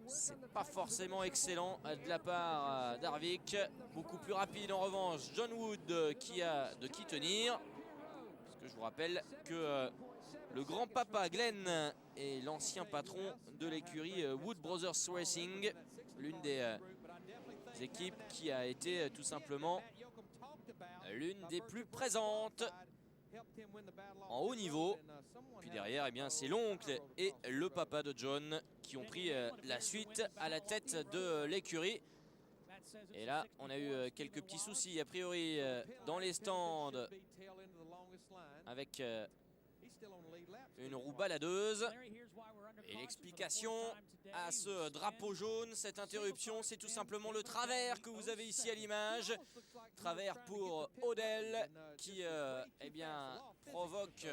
C'est pas forcément excellent de la part d'Harvick. Beaucoup plus rapide en revanche John Wood qui a de qui tenir. Parce que je vous rappelle que le grand-papa Glenn est l'ancien patron de l'écurie Wood Brothers Racing, l'une des équipes qui a été tout simplement l'une des plus présentes en haut niveau. Puis derrière, c'est l'oncle et le papa de John qui ont pris la suite à la tête de l'écurie. Et là, on a eu quelques petits soucis a priori dans les stands avec une roue baladeuse. Et l'explication à ce drapeau jaune, cette interruption, c'est tout simplement le travers que vous avez ici à l'image. Travers pour Odell qui provoque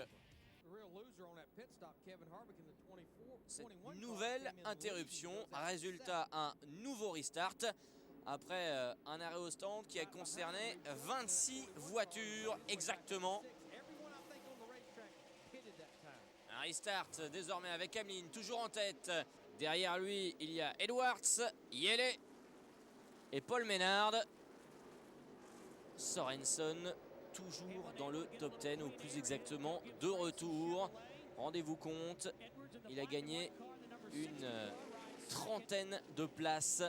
cette nouvelle interruption. Résultat, un nouveau restart après un arrêt au stand qui a concerné 26 voitures exactement. Un restart désormais avec Hamlin toujours en tête, Derrière lui, il y a Edwards, Yele et Paul Menard. Sorensen, toujours dans le top 10, ou plus exactement de retour. Rendez-vous compte, il a gagné une trentaine de places.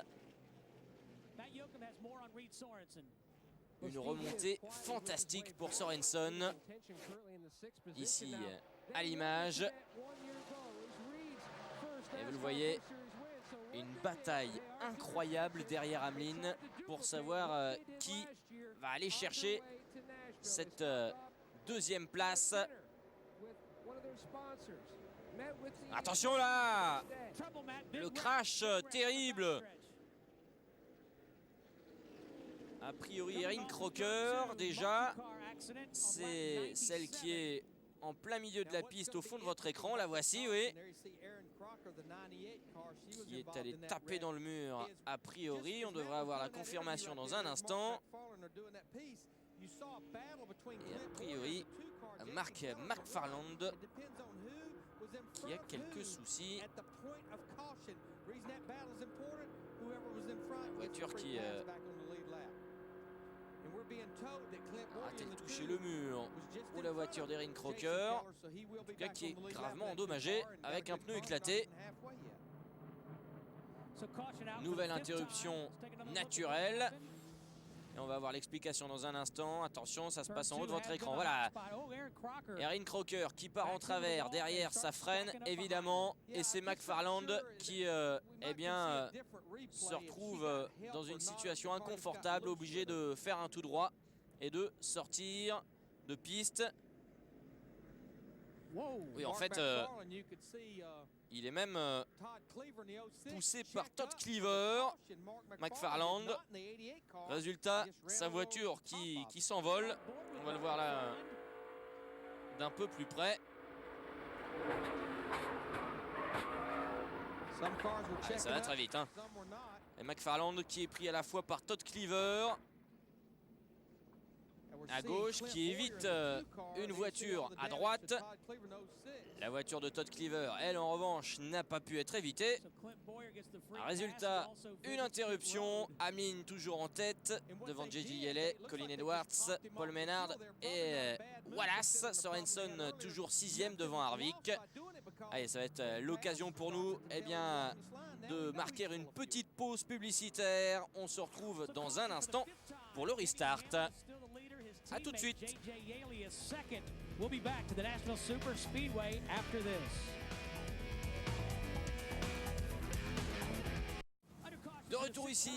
Une remontée fantastique pour Sorensen. Ici, à l'image. Et vous le voyez, une bataille incroyable derrière Hamlin pour savoir qui va aller chercher cette deuxième place. Attention là, le crash terrible. A priori, Erin Crocker, déjà, c'est celle qui est en plein milieu de la piste, au fond de votre écran. La voici, oui. Qui est allée taper dans le mur, a priori. On devrait avoir la confirmation dans un instant. Et a priori, Mark McFarland qui a quelques soucis. La voiture qui a raté de toucher le mur, ou la voiture d'Erin Crocker, en tout cas qui est gravement endommagée avec un pneu éclaté. Nouvelle interruption naturelle. Et on va avoir l'explication dans un instant. Attention, ça se passe en haut de votre écran. Voilà. Erin Crocker qui part en travers. Derrière, ça freine évidemment. Et c'est McFarland qui eh bien, se retrouve dans une situation inconfortable, obligé de faire un tout droit et de sortir de piste. Oui, en fait, il est même poussé par Todd Cleaver. McFarland. Résultat, sa voiture qui s'envole. On va le voir là d'un peu plus près. Allez, ça va très vite, hein. Et McFarland qui est pris à la fois par Todd Cleaver à gauche, qui évite une voiture à droite. La voiture de Todd Cleaver, elle en revanche, n'a pas pu être évitée. Résultat, une interruption. Hamlin toujours en tête devant J.J. Yele, Colin Edwards, Paul Menard et Wallace. Sorensen toujours 6e devant Harvick. Allez, ça va être l'occasion pour nous bien, de marquer une petite pause publicitaire. On se retrouve dans un instant pour le restart. A tout de suite. De retour ici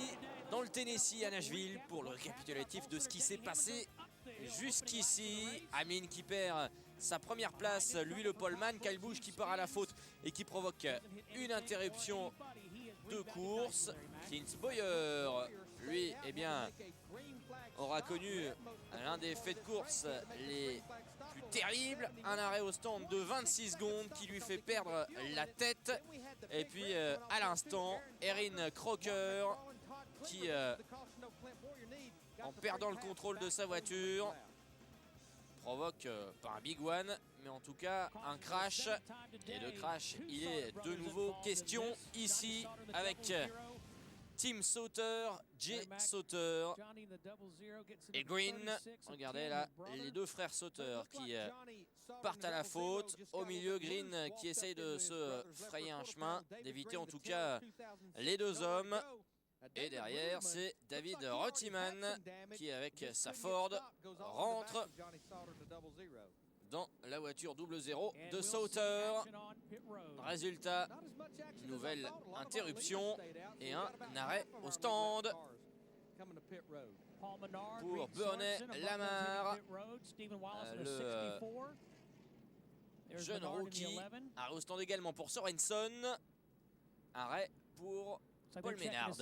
dans le Tennessee à Nashville pour le récapitulatif de ce qui s'est passé jusqu'ici. Hamlin qui perd sa première place, lui le poleman. Kyle Busch qui part à la faute et qui provoque une interruption de course. Clint Bowyer, lui, eh bien, aura connu l'un des faits de course les plus terribles. Un arrêt au stand de 26 secondes qui lui fait perdre la tête. Et puis à l'instant, Erin Crocker qui, en perdant le contrôle de sa voiture, provoque pas un big one, mais en tout cas un crash. Et de crash, il est de nouveau question ici avec Tim Sauter, Jay Sauter et Green. Regardez là, les deux frères Sauter qui partent à la faute. Au milieu, Green qui essaye de se frayer un chemin, d'éviter en tout cas les deux hommes. Et derrière, c'est David Rottiman qui, avec sa Ford, rentre dans la voiture 00 de Sauter. Résultat, nouvelle interruption et un arrêt au stand pour Bernie Lamar, le jeune rookie. Arrêt au stand également pour Sorensen. Arrêt pour Paul Menard.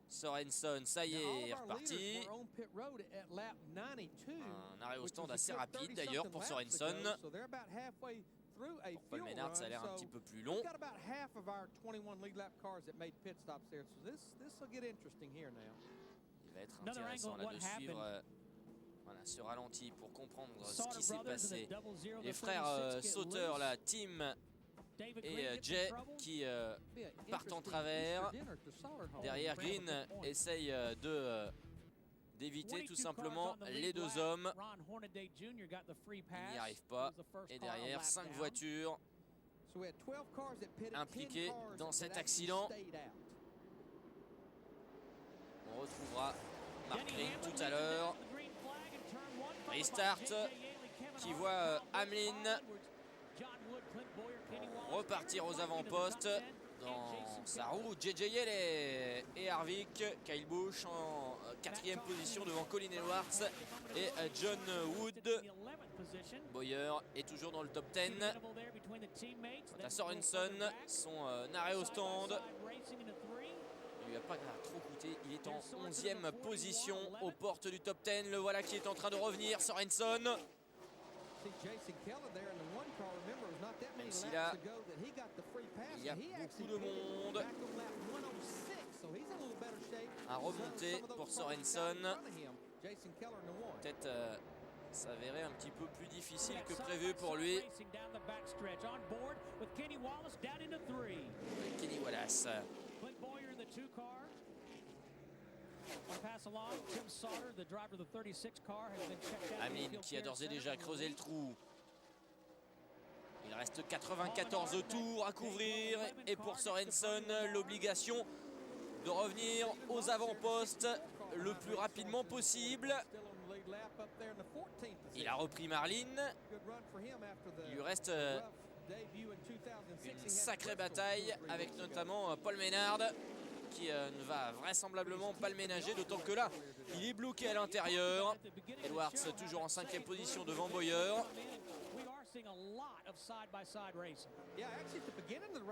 Sorensen, ça y est, reparti. Un arrêt au stand assez rapide d'ailleurs pour Sorensen. Pour Paul Menard, ça a l'air un petit peu plus long. Il va être intéressant là de suivre voilà, ce ralenti pour comprendre ce qui s'est passé. Les frères Sauter, là, Tim et Jay qui partent en travers. Derrière, Green essaye d'éviter tout simplement les deux hommes. Il n'y arrive pas. Et derrière, 5 voitures impliquées dans cet accident. On retrouvera Mark Green tout à l'heure. Restart qui voit Hamlin repartir aux avant-postes. Dans sa roue, JJ Yeley et Harvick. Kyle Busch en 4e position devant Colin Edwards et John Wood. Bowyer est toujours dans le top 10. Quant à Sorensen, son arrêt au stand il lui a pas trop coûté. Il est en 11e position aux portes du top 10. Le voilà qui est en train de revenir. Sorensen. Même si là, il y a beaucoup de monde. À remonter pour Sorensen. Peut-être s'avérer un petit peu plus difficile que prévu pour lui. Kenny Wallace. Hamlin qui a d'ores et déjà creusé le trou. Il reste 94 tours à couvrir et pour Sorensen, l'obligation de revenir aux avant-postes le plus rapidement possible. Il a repris Marlin. Il lui reste une sacrée bataille avec notamment Paul Menard qui ne va vraisemblablement pas le ménager, d'autant que là, il est bloqué à l'intérieur. Edwards toujours en 5e position devant Bowyer.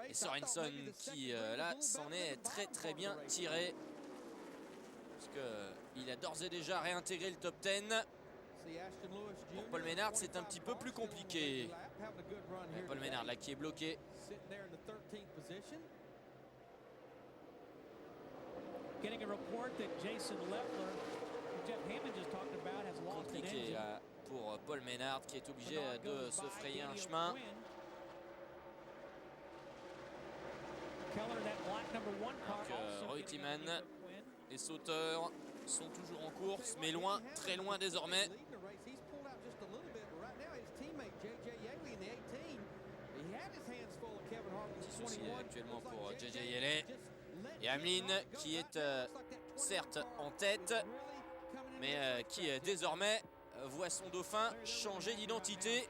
Et Sorensen qui là s'en est très bien tiré. Puisqu'il a d'ores et déjà réintégré le top 10. Pour Paul Menard, c'est un petit peu plus compliqué. Et Paul Menard là qui est bloqué. Compliqué là pour Paul Menard qui est obligé de se frayer un chemin. Donc Reutemann, les sauteurs sont toujours en course, mais loin, très loin désormais. Petit souci actuellement pour JJ Yeley. Et Hamlin qui est certes en tête, mais qui désormais voit son dauphin changer d'identité.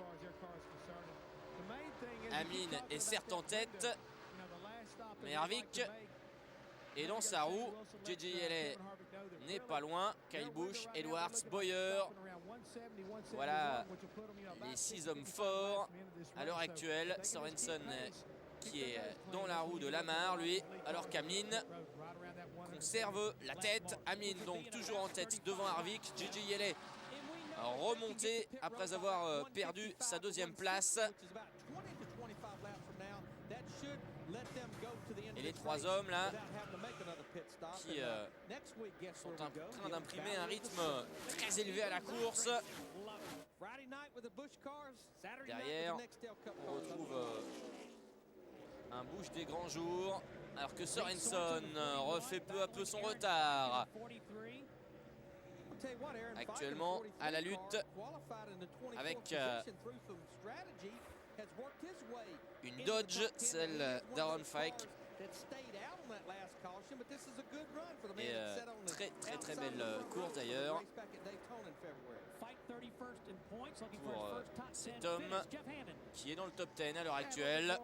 Hamlin est certes en tête, mais Harvick est dans sa roue. JJ Yeley n'est pas loin. Kyle Busch, Edwards, Bowyer. Voilà les 6 hommes forts à l'heure actuelle. Sorensen qui est dans la roue de Lamar, lui, alors qu'Hamlin conserve la tête. Hamlin donc toujours en tête devant Harvick. JJ Yeley remonté après avoir perdu sa 2e place. Et les 3 hommes là qui sont en train d'imprimer un rythme très élevé à la course. Derrière, on retrouve un Busch des grands jours, alors que Sorensen refait peu à peu son retard. Actuellement à la lutte avec une Dodge, celle d'Aaron Fike. Et très belle course d'ailleurs pour cet homme qui est dans le top 10 à l'heure actuelle.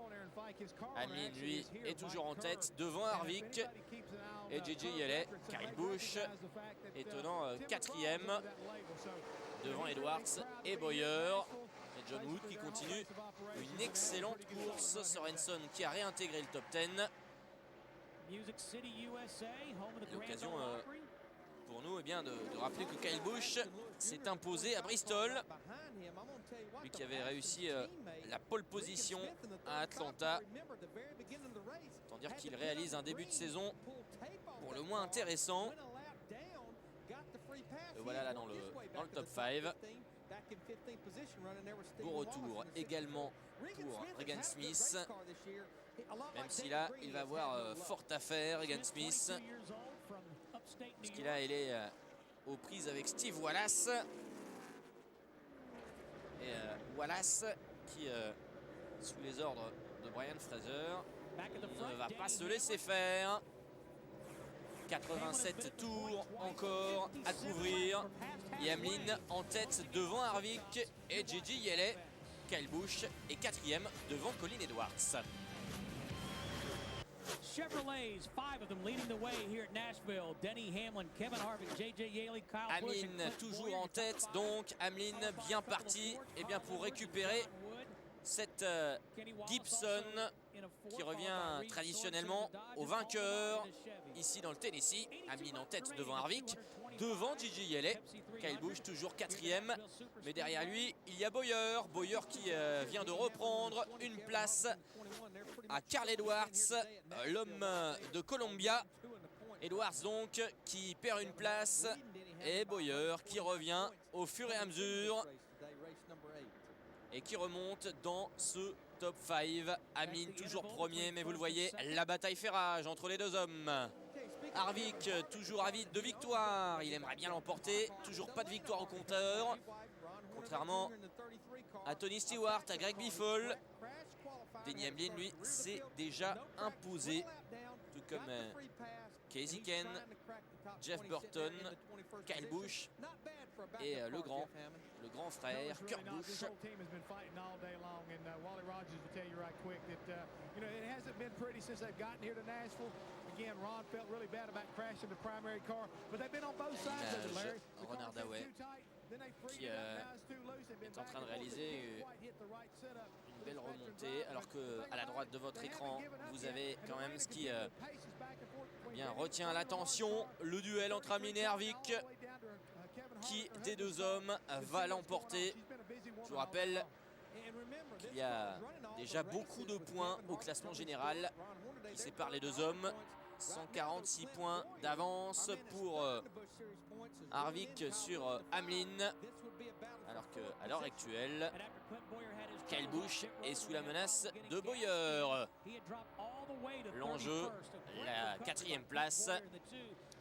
Hamlin lui est toujours en tête devant Harvick et JJ Yeley. Kyle Busch étonnant 4e devant Edwards et Bowyer. Et John Wood qui continue une excellente course. Sorensen qui a réintégré le top 10. L'occasion pour nous de rappeler que Kyle Busch s'est imposé à Bristol. Lui qui avait réussi la pole position à Atlanta. Autant dire qu'il réalise un début de saison pour le moins intéressant. Le voilà là dans le top 5. Beau retour également pour Regan Smith. Même si là, il va avoir fort à faire, Regan Smith. Puisqu'il a est aux prises avec Steve Wallace. Et Wallace qui, sous les ordres de Brian Fraser, ne va pas se laisser faire. 87 tours encore à couvrir. Hamlin en tête devant Harvick et J.J. Yeley. Kyle Busch est 4e devant Colin Edwards. Chevrolets, 5 of them leading the way here at Nashville. Denny Hamlin, Kevin Harvick, J.J. Yeley, Kyle Busch. Hamlin toujours en tête, donc Hamlin bien parti et bien pour récupérer cette Gibson qui revient traditionnellement au vainqueur ici dans le Tennessee. Hamlin en tête devant Harvick, devant J.J. Yeley. Kyle Busch toujours 4e, mais derrière lui il y a Bowyer. Bowyer qui vient de reprendre une place à Carl Edwards, l'homme de Columbia. Edwards donc qui perd une place et Bowyer qui revient au fur et à mesure et qui remonte dans ce top 5. Hamlin toujours premier, mais vous le voyez, la bataille fait rage entre les deux hommes. Harvick toujours avide de victoire, il aimerait bien l'emporter, toujours pas de victoire au compteur, contrairement à Tony Stewart, à Greg Biffle. Denny Hamlin, lui, s'est déjà imposé, tout comme Casey Ken, Jeff Burton, Kyle Busch et le grand frère Kurt Busch. Renard Daway qui est en train de réaliser une belle remontée, alors que à la droite de votre écran vous avez quand même ce qui retient l'attention, le duel entre Hamlin et Harvick. Qui des deux hommes va l'emporter? Je vous rappelle qu'il y a déjà beaucoup de points au classement général qui séparent les deux hommes. 146 points d'avance pour Harvick sur Hamlin, alors qu'à l'heure actuelle Kyle Busch est sous la menace de Bowyer. L'enjeu, la 4e place.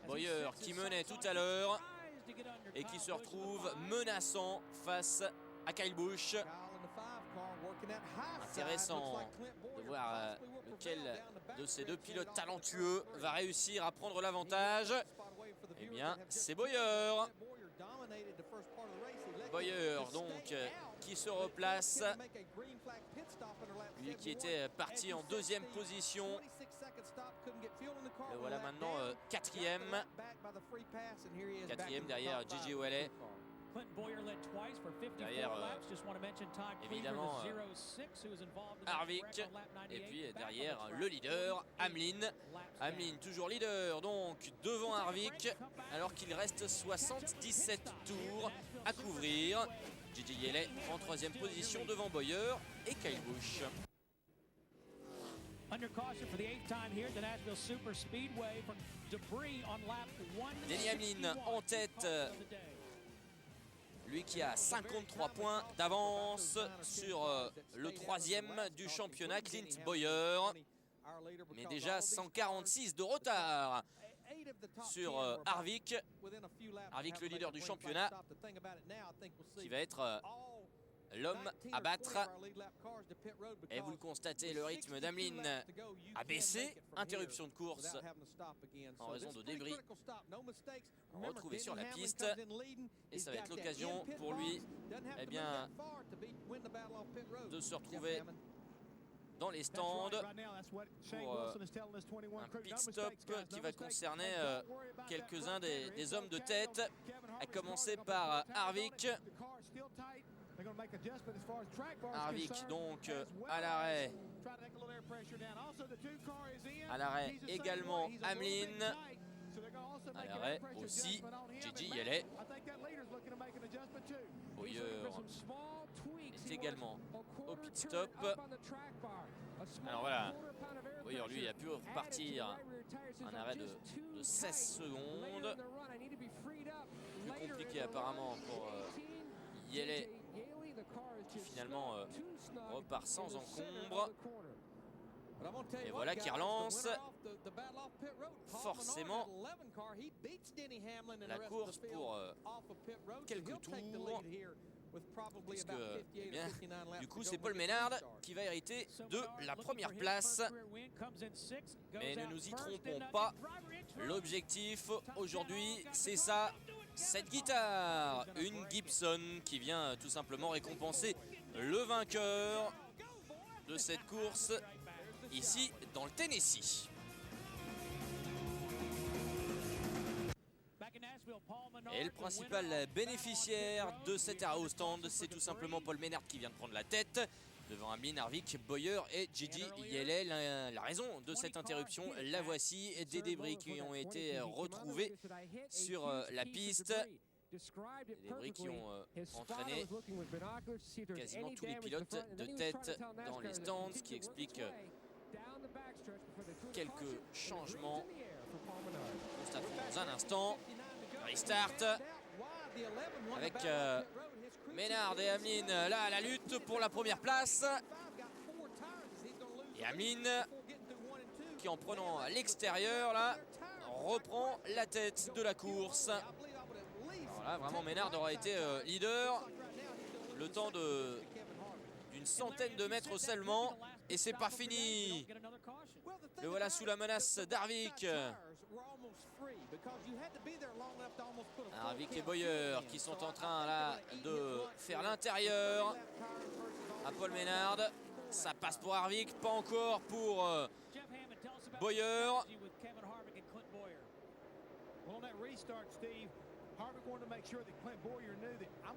Bowyer qui menait tout à l'heure et qui se retrouve menaçant face à Kyle Busch. Intéressant de voir lequel de ces deux pilotes talentueux va réussir à prendre l'avantage. Eh bien, c'est Bowyer. Bowyer donc qui se replace. Lui qui était parti en 2e position. Le voilà maintenant 4e. 4e derrière J.J. Yeley. Derrière évidemment Harvick, et puis derrière le leader Hamlin. Hamlin toujours leader donc devant Harvick, alors qu'il reste 77 tours à couvrir. J.J. Yeley en 3e position devant Bowyer et Kyle Busch. Denny Hamlin en tête, lui qui a 53 points d'avance sur le 3e du championnat, Clint Bowyer, mais déjà 146 de retard sur Harvick. Harvick, le leader du championnat, qui va être l'homme à battre. Et vous le constatez, le rythme d'Hamlin a baissé. Interruption de course en raison de débris retrouvés sur la piste. Et ça va être l'occasion pour lui de se retrouver dans les stands pour un pit stop qui va concerner quelques-uns des hommes de tête, à commencer par Harvick. Harvick donc à l'arrêt. À l'arrêt également Hamlin. À l'arrêt aussi J.J. Yeley. Bowyer est également au pit stop. Alors voilà, Bowyer lui a pu repartir. Un arrêt de 16 secondes. Plus compliqué apparemment pour Yeley qui finalement repart sans encombre. Et voilà qui relance forcément la course pour quelques tours. Puisque, eh bien, du coup, c'est Paul Menard qui va hériter de la première place. Mais ne nous y trompons pas, l'objectif aujourd'hui, c'est ça, cette guitare. Une Gibson qui vient tout simplement récompenser le vainqueur de cette course ici dans le Tennessee. Et le principal bénéficiaire de cet arrêt au stand, c'est tout simplement Paul Menard qui vient de prendre la tête devant Hamlin, Harvick, Bowyer et Gigi Yeley. La raison de cette interruption, la voici, des débris qui ont été retrouvés sur la piste. Des débris qui ont entraîné quasiment tous les pilotes de tête dans les stands, ce qui explique quelques changements. On constate dans un instant. Restart avec Menard et Hamlin là à la lutte pour la première place. Et Hamlin qui, en prenant l'extérieur là, reprend la tête de la course. Alors là vraiment Menard aura été leader le temps d'une centaine de mètres seulement. Et c'est pas fini. Le voilà sous la menace d'Harvick. Harvick et Bowyer qui sont en train là de faire l'intérieur à Paul Menard. Ça passe pour Harvick, pas encore pour Bowyer.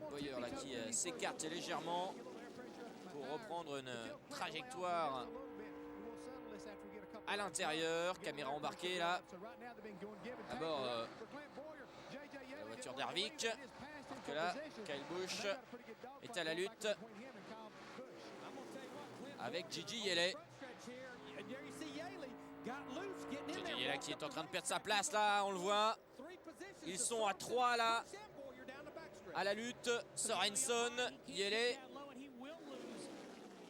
Bowyer là qui s'écarte légèrement pour reprendre une trajectoire à l'intérieur. Caméra embarquée là à bord de la voiture d'Harvick. Alors que là, Kyle Busch est à la lutte avec Gigi Yeley. Gigi Yeley qui est en train de perdre sa place là, on le voit. Ils sont à 3 là à la lutte. Sorenson, Yeley.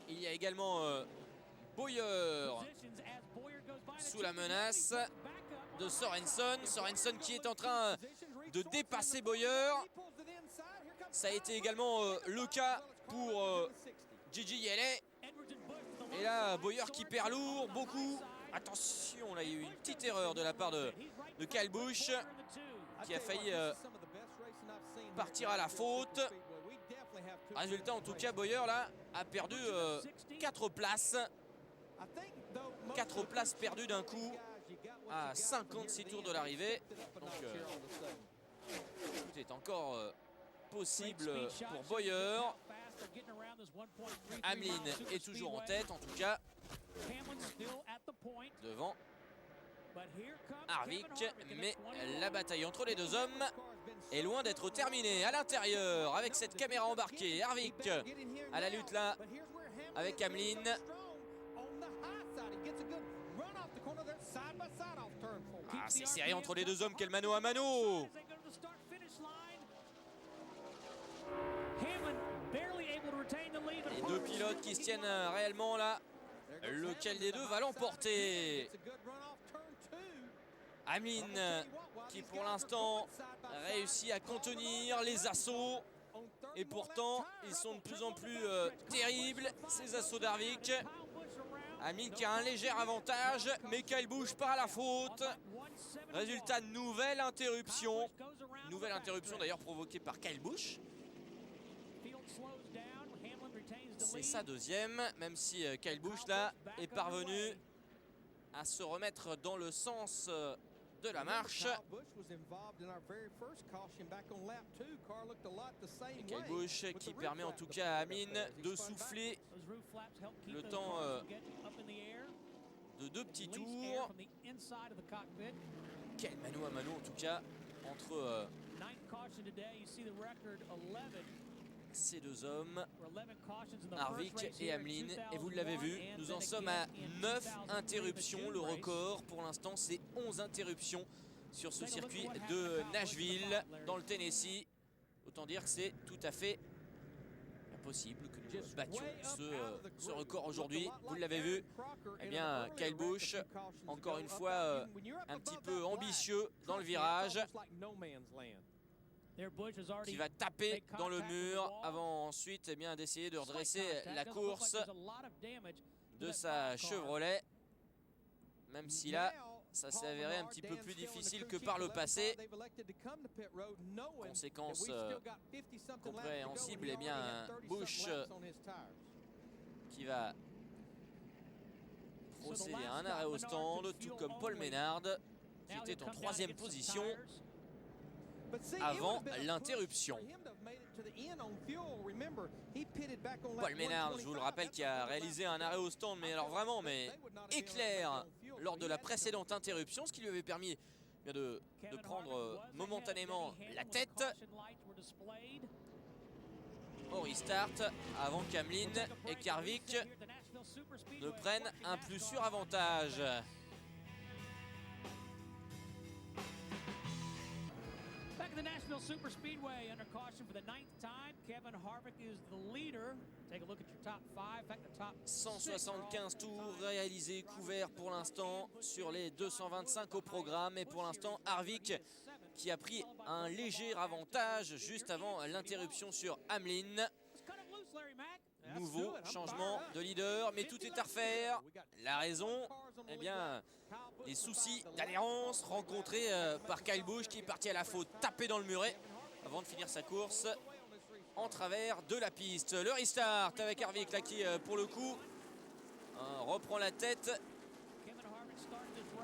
Il y a également Bowyer sous la menace de Sorenson. Sorenson qui est en train de dépasser Bowyer. Ça a été également le cas pour Gigi Yeley. Et là, Bowyer qui perd lourd, beaucoup. Attention, là, il y a eu une petite erreur de la part de Kyle Busch qui a failli partir à la faute. Résultat, en tout cas, Bowyer là a perdu 4 places. 4 places perdues d'un coup à 56 tours de l'arrivée. Donc tout est encore possible pour Bowyer. Hamlin est toujours en tête, en tout cas devant Harvick. Mais la bataille entre les deux hommes est loin d'être terminée. À l'intérieur, avec cette caméra embarquée, Harvick à la lutte là avec Hamlin. Ah, c'est serré entre les deux hommes, quel mano à mano. Les deux pilotes qui se tiennent réellement là. Lequel des deux va l'emporter? Hamlin qui pour l'instant réussit à contenir les assauts. Et pourtant, ils sont de plus en plus terribles, ces assauts d'Harvick. Hamlin qui a un léger avantage, mais Kyle Busch part à la faute. Résultat, nouvelle interruption. Nouvelle interruption d'ailleurs provoquée par Kyle Busch. C'est sa deuxième, même si Kyle Busch là est parvenu à se remettre dans le sens de la marche. Et Kyle Busch qui permet en tout cas à Hamlin de souffler le temps de 2 petits tours. Quel mano à mano en tout cas entre ces deux hommes, Harvick et Hamlin. Et vous l'avez vu, nous en sommes à 9 interruptions. Le record pour l'instant c'est 11 interruptions sur ce circuit de Nashville dans le Tennessee. Autant dire que c'est tout à fait possible que nous battions ce record aujourd'hui. Vous l'avez vu, eh bien Kyle Busch, encore une fois un petit peu ambitieux dans le virage, qui va taper dans le mur avant ensuite eh bien d'essayer de redresser la course de sa Chevrolet, même si là ça s'est avéré un petit peu plus difficile que par le passé. Conséquence compréhensible, eh bien Busch qui va procéder à un arrêt au stand, tout comme Paul Menard qui était en 3e position avant l'interruption. Paul Menard, je vous le rappelle, qui a réalisé un arrêt au stand, mais alors vraiment éclair lors de la précédente interruption, ce qui lui avait permis de prendre momentanément la tête au restart avant qu'Hamlin et Harvick ne prennent un plus sûr avantage. Back at the Nashville Superspeedway, under caution for the 9th time, Kevin Harvick is the leader. Take a look at your top 5. In fact, the top 175 tours réalisés, couverts pour l'instant sur les 225 au programme. Et pour l'instant, Harvick qui a pris un léger avantage juste avant l'interruption sur Hamlin. Nouveau changement de leader, mais tout est à refaire. La raison, eh bien, les soucis d'adhérence rencontrés par Kyle Busch qui est parti à la faute, taper dans le muret avant de finir sa course en travers de la piste. Le restart avec Harvick là qui, pour le coup, reprend la tête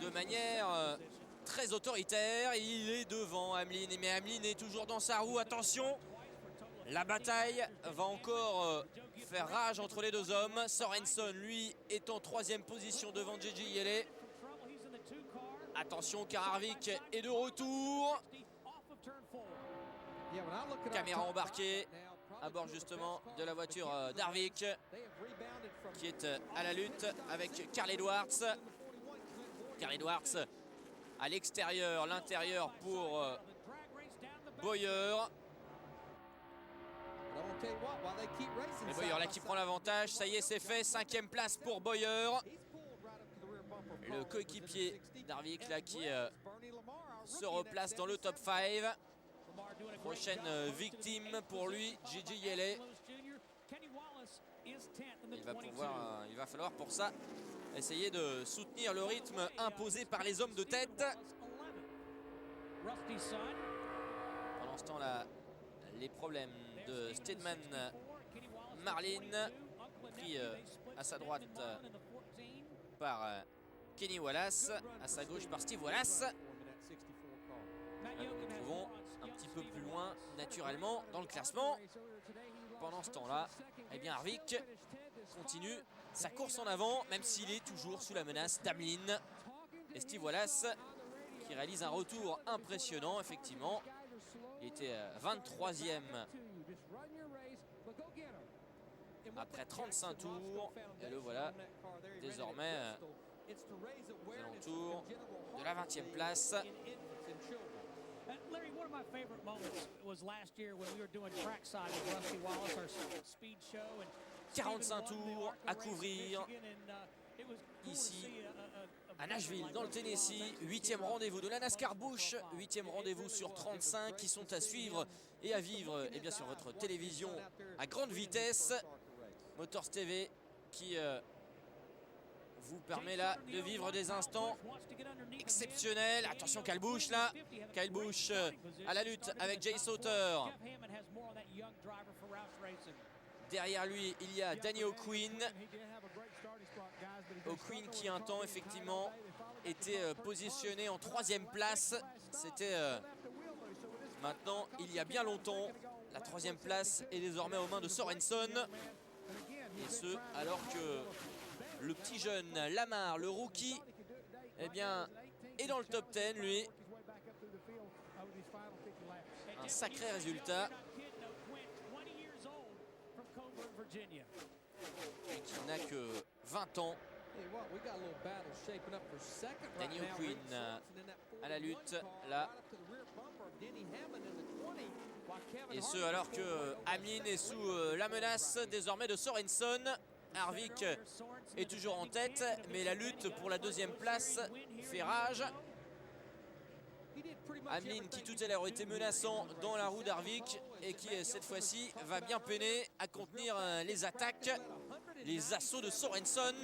de manière très autoritaire. Il est devant Hamlin, mais Hamlin est toujours dans sa roue. Attention, la bataille va encore faire rage entre les deux hommes. Sorensen, lui, est en 3e position devant JJ Yeley. Attention car Harvick est de retour. Caméra embarquée à bord justement de la voiture d'Harvick qui est à la lutte avec Carl Edwards. Carl Edwards à l'extérieur, l'intérieur pour Bowyer. Et Bowyer là qui prend l'avantage, ça y est c'est fait, 5e place pour Bowyer. Le coéquipier d'Harvick là qui se replace dans le top 5. Prochaine victime pour lui, JJ Yeley. Il va falloir pour ça essayer de soutenir le rythme imposé par les hommes de tête. Pendant ce temps là, les problèmes de Steadman Marlin, pris à sa droite par Kenny Wallace, à sa gauche par Steve Wallace. Nous nous trouvons un petit peu plus loin naturellement dans le classement. Pendant ce temps-là, eh bien Harvick continue sa course en avant, même s'il est toujours sous la menace d'Hamlin. Et Steve Wallace qui réalise un retour impressionnant, effectivement. Il était 23e après 35 tours. Et le voilà désormais aux alentours de la 20e place. Larry, one of my favorite moments was last year when we were doing trackside with Rusty Wallace, our speed show. 45 tours à couvrir ici à Nashville, dans le Tennessee. 8e rendez-vous de la NASCAR Busch, 8e rendez-vous sur 35 qui sont à suivre et à vivre et bien sur votre télévision à grande vitesse. Motors TV qui vous permet là de vivre des instants exceptionnels. Attention Kyle Busch là, Kyle Busch à la lutte avec Jay Sauter. Derrière lui il y a Danny O'Quinn. O'Quinn qui un temps effectivement était positionné en 3e place. C'était maintenant il y a bien longtemps. La 3e place est désormais aux mains de Sorensen. Et ce alors que le petit jeune Lamar, le rookie, eh bien, est dans le top 10, lui. Un sacré résultat. Et qui n'a que 20 ans. Danny O'Quinn à la lutte, là. Et ce alors que Hamlin est sous la menace désormais de Sorensen. Harvick est toujours en tête, mais la lutte pour la deuxième place fait rage. Hamlin qui tout à l'heure était menaçant dans la roue d'Harvick et qui cette fois-ci va bien peiner à contenir les attaques, les assauts de Sorensen.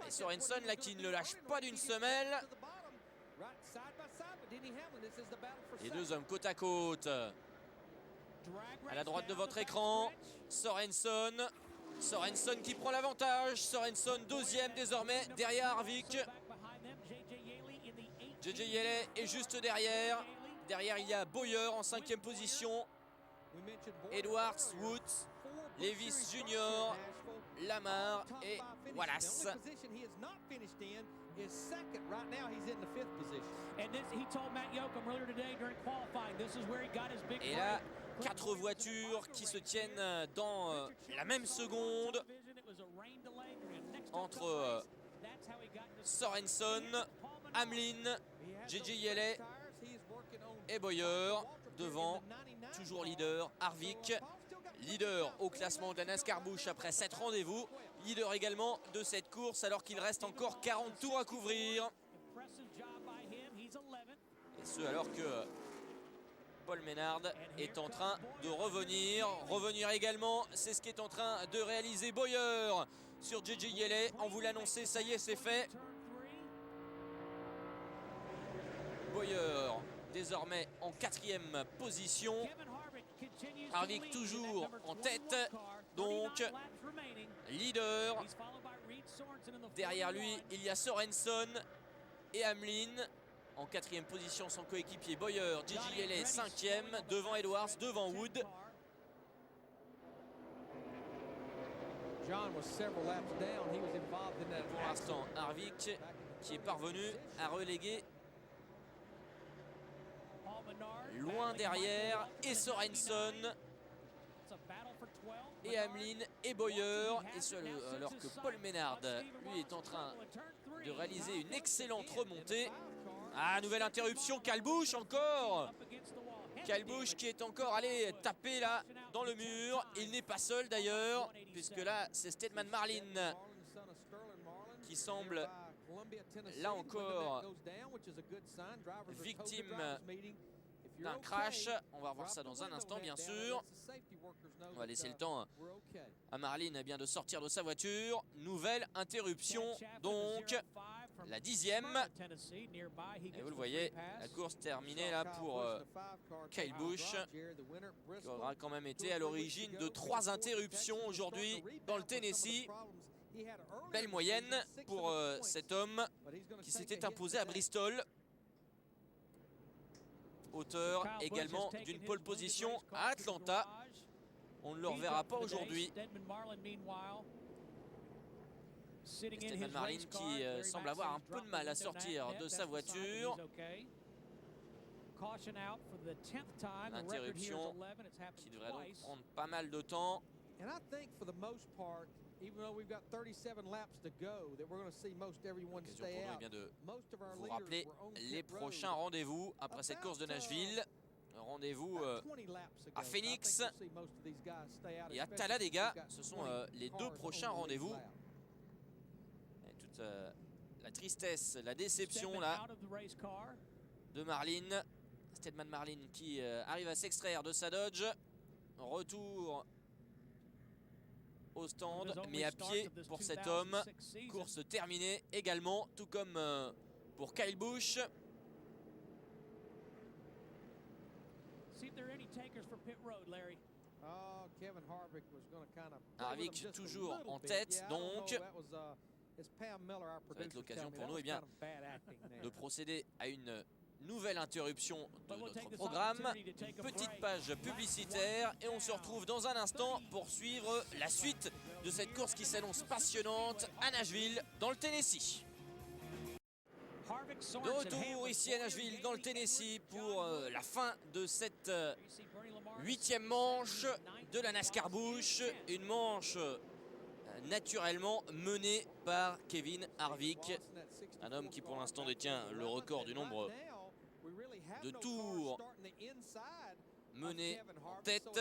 Et Sorensen là qui ne le lâche pas d'une semelle. Les deux hommes côte à côte. À la droite de votre écran, Sorensen qui prend l'avantage. Sorensen deuxième désormais derrière Harvick. JJ Yeley est juste derrière. Derrière il y a Bowyer en 5e position. Edwards, Woods, Levis Junior, Lamar et Wallace. Et là, 4 voitures qui se tiennent dans la même seconde entre Sorensen, Hamlin, JJ Yeley et Bowyer. Devant, toujours leader, Harvick. Leader au classement de la NASCAR Busch après 7 rendez-vous. Leader également de cette course alors qu'il reste encore 40 tours à couvrir. Et ce alors que Paul Menard est en train de revenir. Revenir également, c'est ce qu'est en train de réaliser Bowyer sur JJ Yeley. On vous l'annonçait, ça y est, c'est fait. Bowyer désormais en 4e position. Harvick toujours en tête, donc leader. Derrière lui, il y a Sorensen et Hamlin. En 4e position, son coéquipier Bowyer. JJ Yeley 5e, devant Edwards, devant Wood. Pour l'instant, Harvick qui est parvenu à reléguer loin derrière, et Sorensen et Hamlin et Bowyer. Et ce, alors que Paul Menard lui est en train de réaliser une excellente remontée. Ah, nouvelle interruption, Kyle Busch encore. Kyle Busch qui est encore allé taper là dans le mur. Il n'est pas seul d'ailleurs, puisque là c'est Stedman Marlin qui semble là encore victime d'un crash. On va revoir ça dans un instant bien sûr. On va laisser le temps à Marlin de sortir de sa voiture. Nouvelle interruption donc, la 10e. Et vous le voyez, la course terminée là pour Kyle Busch, qui aura quand même été à l'origine de 3 interruptions aujourd'hui dans le Tennessee. Belle moyenne pour cet homme qui s'était imposé à Bristol. Auteur également d'une pole position à Atlanta. On ne le reverra pas aujourd'hui. Stedman Marlin qui semble avoir un peu de mal à sortir de sa voiture. Interruption qui devrait donc prendre pas mal de temps. Occasion pour nous de vous rappeler les prochains rendez-vous après cette course de Nashville. Rendez-vous à Phoenix et à Talladega. Ce sont les 2 prochains rendez-vous. Toute la tristesse, la déception là de Marlin. Stedman Marlin qui arrive à s'extraire de sa Dodge. Retour au stand, mais à pied pour cet homme. Course terminée également, tout comme pour Kyle Busch. Harvick toujours en tête, donc ça va être l'occasion pour nous de procéder à une nouvelle interruption de notre programme, une petite page publicitaire, et on se retrouve dans un instant pour suivre la suite de cette course qui s'annonce passionnante à Nashville dans le Tennessee. De retour ici à Nashville dans le Tennessee pour la fin de cette 8e manche de la NASCAR Busch, une manche naturellement menée par Kevin Harvick, un homme qui pour l'instant détient le record du nombre de tours mené en tête,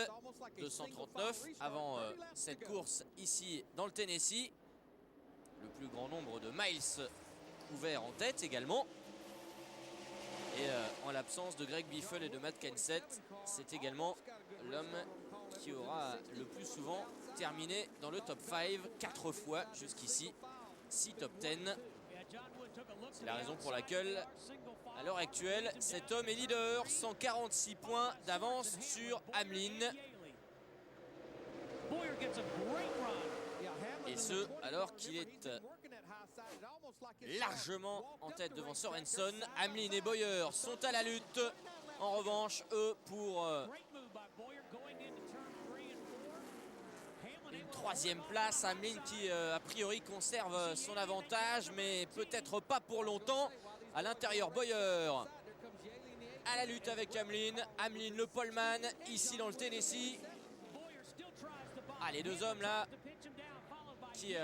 239 avant cette course ici dans le Tennessee. Le plus grand nombre de miles couverts en tête également. Et en l'absence de Greg Biffle et de Matt Kenseth, c'est également l'homme qui aura le plus souvent terminé dans le top 5, 4 fois jusqu'ici, 6 top 10. C'est la raison pour laquelle, à l'heure actuelle, cet homme est leader, 146 points d'avance sur Hamlin. Et ce, alors qu'il est largement en tête devant Sorensen. Hamlin et Bowyer sont à la lutte. En revanche, eux, pour une troisième place. Hamlin qui, a priori, conserve son avantage, mais peut-être pas pour longtemps. À l'intérieur, Bowyer à la lutte avec Hamlin. Hamlin, le poleman, ici dans le Tennessee. Ah, les deux hommes là qui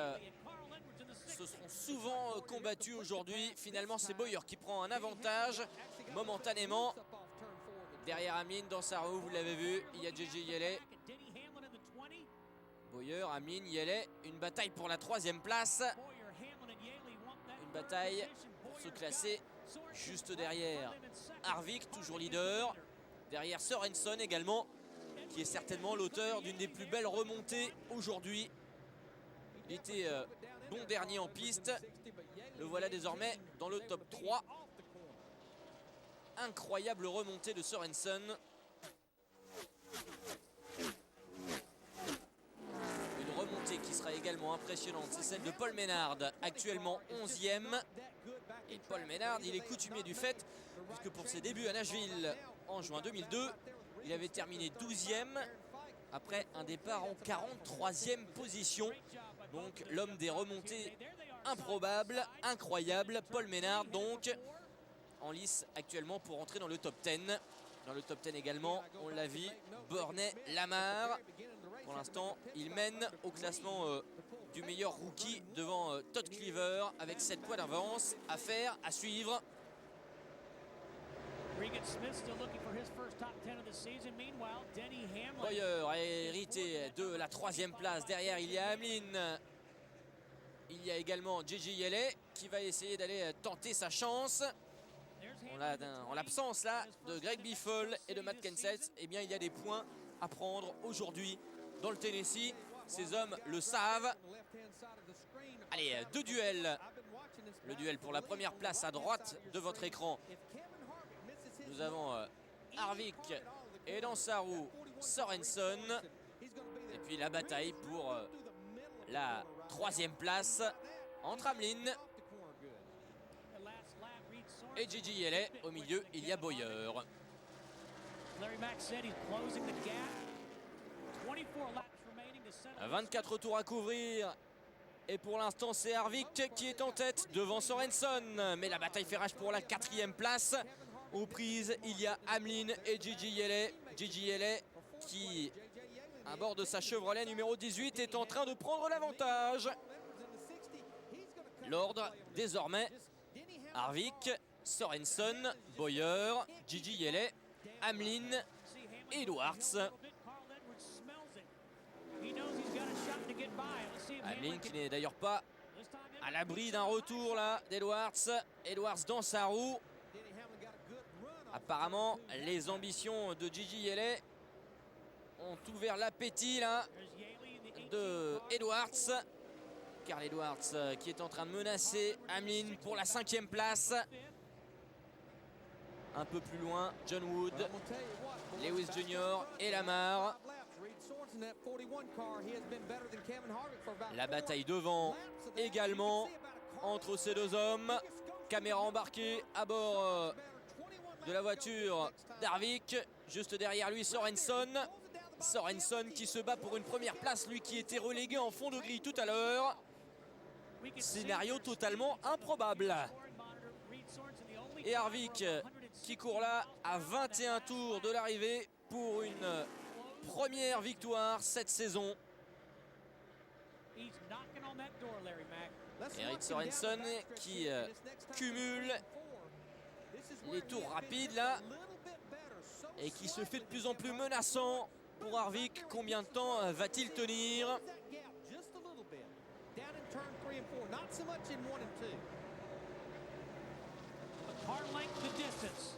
se seront souvent combattus aujourd'hui. Finalement, c'est Bowyer qui prend un avantage momentanément. Derrière Hamlin, dans sa roue, vous l'avez vu, il y a JJ Yeley. Bowyer, Hamlin, Yeley, une bataille pour la troisième place. Une bataille pour se classer juste derrière Harvick, toujours leader. Derrière Sorensen également, qui est certainement l'auteur d'une des plus belles remontées aujourd'hui. Il était bon dernier en piste. Le voilà désormais dans le top 3. Incroyable remontée de Sorensen. Une remontée qui sera également impressionnante, c'est celle de Paul Menard, actuellement 11e. Et Paul Menard, il est coutumier du fait, puisque pour ses débuts à Nashville en juin 2002, il avait terminé 12e après un départ en 43e position. Donc l'homme des remontées improbables, incroyables, Paul Menard donc en lice actuellement pour entrer dans le top 10. Dans le top 10 également, on l'a vu, Bornay Lamar. Pour l'instant, il mène au classement du meilleur rookie devant Todd Cleaver avec 7 points d'avance. À faire, à suivre. Bowyer a hérité de la troisième place. Derrière, il y a Hamlin. Il y a également JJ Yeley qui va essayer d'aller tenter sa chance. En l'absence là de Greg Biffle et de Matt Kenseth, eh bien il y a des points à prendre aujourd'hui dans le Tennessee. Ces hommes le savent. Allez, deux duels. Le duel pour la première place à droite de votre écran. Nous avons Harvick et dans sa roue Sorensen. Et puis la bataille pour la troisième place entre Hamlin et JJ Yeley. Au milieu, il y a Bowyer. 24 tours à couvrir. Et pour l'instant, c'est Harvick qui est en tête devant Sorensen. Mais la bataille fait rage pour la quatrième place. Aux prises, il y a Hamlin et JJ Yeley. JJ Yeley qui, à bord de sa Chevrolet numéro 18, est en train de prendre l'avantage. L'ordre désormais, Harvick, Sorensen, Bowyer, JJ Yeley, Hamlin, Edwards. Hamlin qui n'est d'ailleurs pas à l'abri d'un retour là d'Edwards. Edwards dans sa roue. Apparemment, les ambitions de JJ Yeley ont ouvert l'appétit là de Edwards. Carl Edwards qui est en train de menacer Hamlin pour la 5e place. Un peu plus loin, John Wood, Lewis Jr. et Lamar. La bataille devant également entre ces deux hommes. Caméra embarquée à bord de la voiture d'Harvick. Juste derrière lui, Sorensen. Sorensen qui se bat pour une première place, lui qui était relégué en fond de grille tout à l'heure. Scénario totalement improbable. Et Harvick qui court là à 21 tours de l'arrivée pour une première victoire cette saison. Eric Sorensen qui cumule les tours rapides là. et qui se fait de plus en plus menaçant pour Harvick. Combien de temps va-t-il tenir? Car length the distance.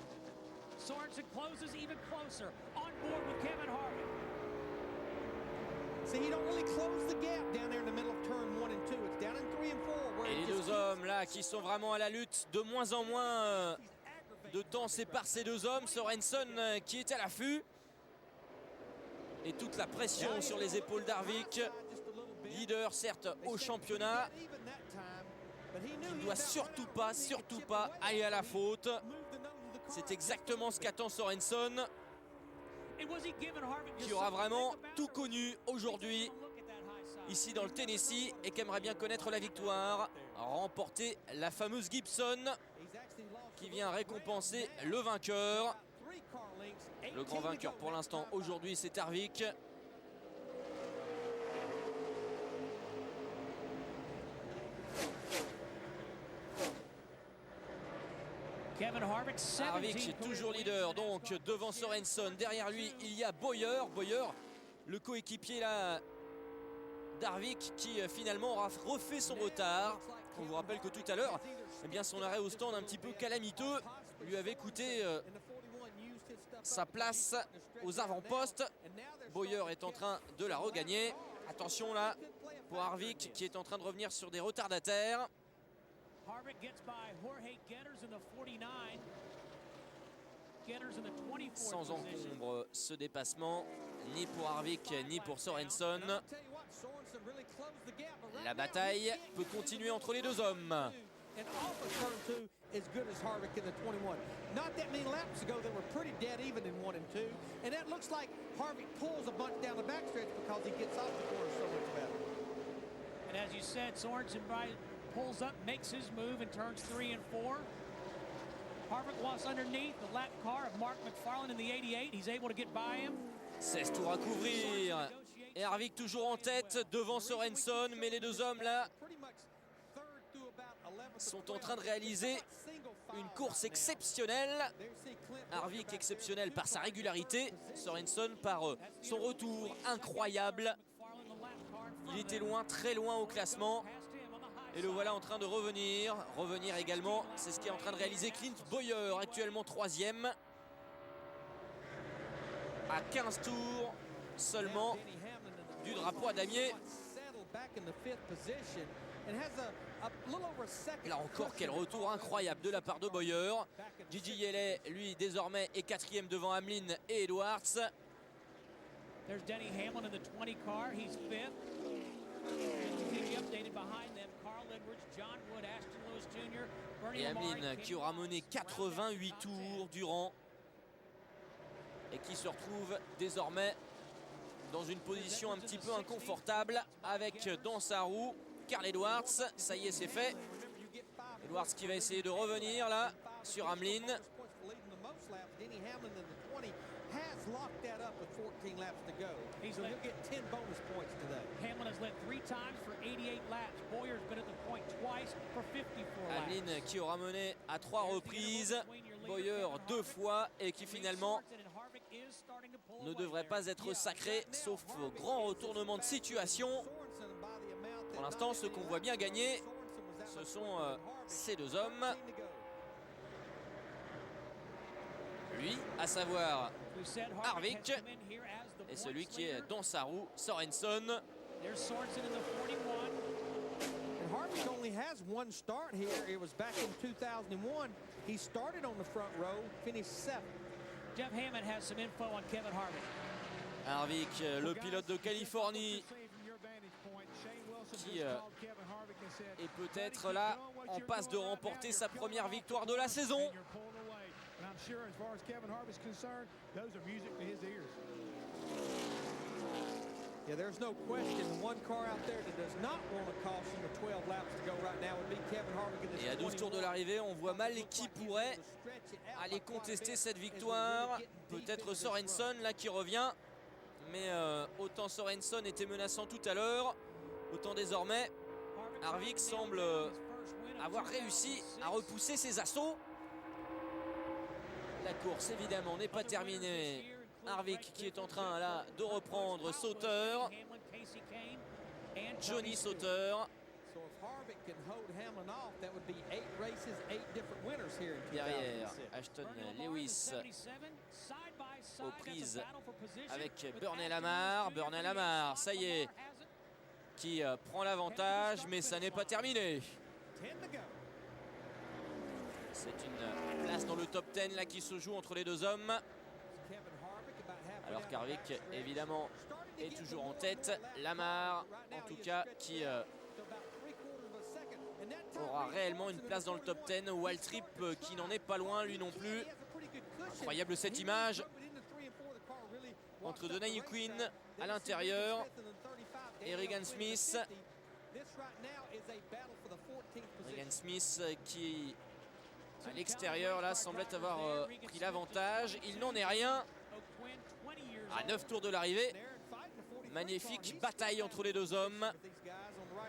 Sorensen closes even closer. On board with Kevin Harvick. See, he don't really close the gap down there in the middle of turn 1 and 2. It's down in 3 and 4. Where Et les deux hommes là qui sont vraiment à la lutte, de moins en moins de temps sépare ces deux hommes. Sorensen qui est à l'affût. Et toute la pression sur les épaules d'Harvick. Leader certes au championnat. Il ne doit surtout pas aller à la faute. C'est exactement ce qu'attend Sorensen, qui aura vraiment tout connu aujourd'hui ici dans le Tennessee et qui aimerait bien connaître la victoire, remporter la fameuse Gibson qui vient récompenser le vainqueur. Le grand vainqueur pour l'instant aujourd'hui, c'est Harvick. Harvick est toujours leader, donc devant Sorensen. Derrière lui, il y a Bowyer. Bowyer, le coéquipier là d'Harvick, qui finalement aura refait son retard. On vous rappelle que tout à l'heure, eh bien, son arrêt au stand un petit peu calamiteux lui avait coûté sa place aux avant-postes. Bowyer est en train de la regagner. Attention là pour Harvick qui est en train de revenir sur des retardataires. Sans encombre ce dépassement, ni pour Harvick ni pour Sorensen. La bataille peut continuer entre les deux hommes. As good as Harvick in the 21. Not that many laps ago, they were pretty dead even in 1 and 2. And that looks like Harvick pulls a bunch down the backstretch because he gets off the corner so much better. And as you said, Sorensen pulls up, makes his move in turns 3 and 4. Harvick was underneath the lap car of Mark McFarland in the 88. He's able to get by him. 16 tours à couvrir. Et Harvick toujours en tête devant Sorensen, mais les deux hommes là sont en train de réaliser une course exceptionnelle. Harvick exceptionnel par sa régularité, Sorensen par son retour incroyable. Il était loin, très loin au classement. Et le voilà en train de revenir. Revenir également, c'est ce qu'est en train de réaliser Clint Bowyer, actuellement 3e. À 15 tours seulement du drapeau à damier. Là encore, quel retour incroyable de la part de Bowyer. Gigi Yeley, lui, désormais est 4e devant Hamlin et Edwards. There's Denny Hamlin in the 20 car, he's 5th. To keep you updated behind them, Carl Edwards, John Wood, Ashton Lewis Jr., Bernie Et Lamar, Hamlin qui aura mené 88 tours durant et qui se retrouve désormais dans une position un petit peu inconfortable avec dans sa roue Carl Edwards. Ça y est, c'est fait. Edwards qui va essayer de revenir là sur Hamlin. Hamlin has led 3 times for 88 laps. Bowyer's been at the point twice for 54 laps. Hamlin qui aura mené à 3 reprises, Bowyer 2 fois et qui finalement ne devrait pas être sacré sauf au grand retournement de situation. Pour l'instant, ceux qu'on voit bien gagner, ce sont ces deux hommes. Lui, à savoir Harvick, et celui qui est dans sa roue, Sorensen. Harvick only has one start here. It was back in 2001. He started on the front row, finished 7th. Jeff Hammond has some info on Kevin Harvick. Harvick, le pilote de Californie, qui est peut-être là en passe de remporter sa première victoire de la saison. Yeah, there's no question. One car out there that does not want to caution with 12 laps to go right now would be Kevin Harvick in this. Et à 12 tours de l'arrivée, on voit mal qui pourrait aller contester cette victoire. Peut-être Sorensen là qui revient. Mais autant Sorensen était menaçant tout à l'heure, autant désormais Harvick semble avoir réussi à repousser ses assauts. La course évidemment n'est pas terminée. Harvick qui est en train là de reprendre Sauter. Johnny Sauter. Derrière, Ashton Lewis aux prises avec Burnell Amar. Burnell Amar, ça y est, qui prend l'avantage, mais ça n'est pas terminé. C'est une place dans le top 10 là qui se joue entre les deux hommes. Alors qu'Harvick, évidemment, est toujours en tête. Lamar, en tout cas, qui aura réellement une place dans le top 10. Waltrip qui n'en est pas loin, lui non plus. Incroyable cette image entre Denny Quinn à l'intérieur et Regan Smith. Regan Smith qui, à l'extérieur, là, semblait avoir pris l'avantage. Il n'en est rien. À 9 tours de l'arrivée. Magnifique bataille entre les deux hommes.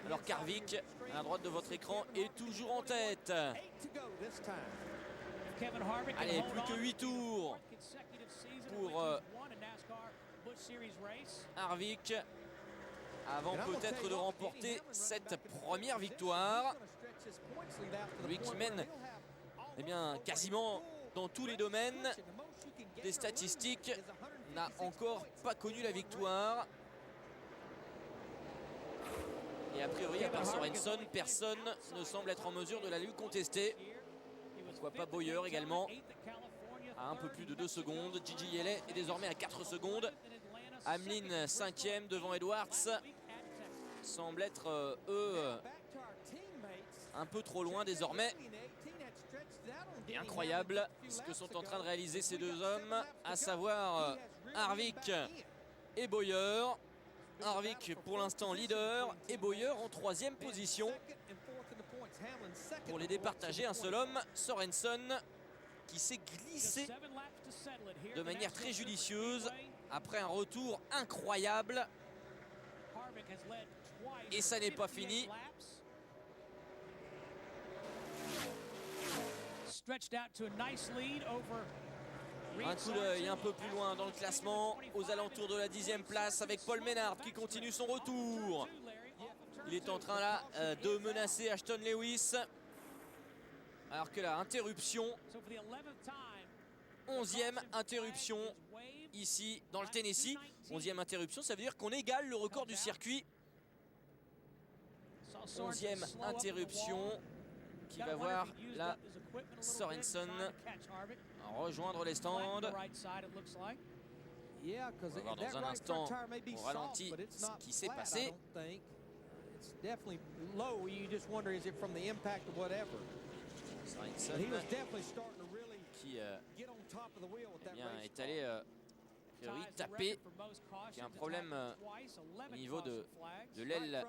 Alors qu'Harvick, à droite de votre écran, est toujours en tête. Allez, plus que 8 tours pour Harvick avant peut-être de remporter cette première victoire. Lui qui mène quasiment dans tous les domaines des statistiques, n'a encore pas connu la victoire. Et a priori, à part Sorensen, personne ne semble être en mesure de la lui contester. Pourquoi pas Bowyer également, à un peu plus de 2 secondes. Gigi Yeley est désormais à 4 secondes. Hamlin 5e devant Edwards. Semble être, eux, un peu trop loin désormais. Et incroyable ce que sont en train de réaliser ces deux hommes, à savoir Harvick et Bowyer. Harvick pour l'instant leader et Bowyer en 3e position. Pour les départager, un seul homme, Sorensen, qui s'est glissé de manière très judicieuse après un retour incroyable. Et ça n'est pas fini. Un coup d'œil un peu plus loin dans le classement, aux alentours de la 10e place, avec Paul Menard qui continue son retour. Il est en train là de menacer Ashton Lewis. Alors que la interruption, 11e interruption ici dans le Tennessee. 11e interruption, ça veut dire qu'on égale le record du circuit. 11e interruption qui va voir là Sorensen rejoindre les stands. On va voir dans un instant au ralenti ce qui s'est passé. Sorensen qui est allé a priori taper, qui a un problème au niveau de l'aile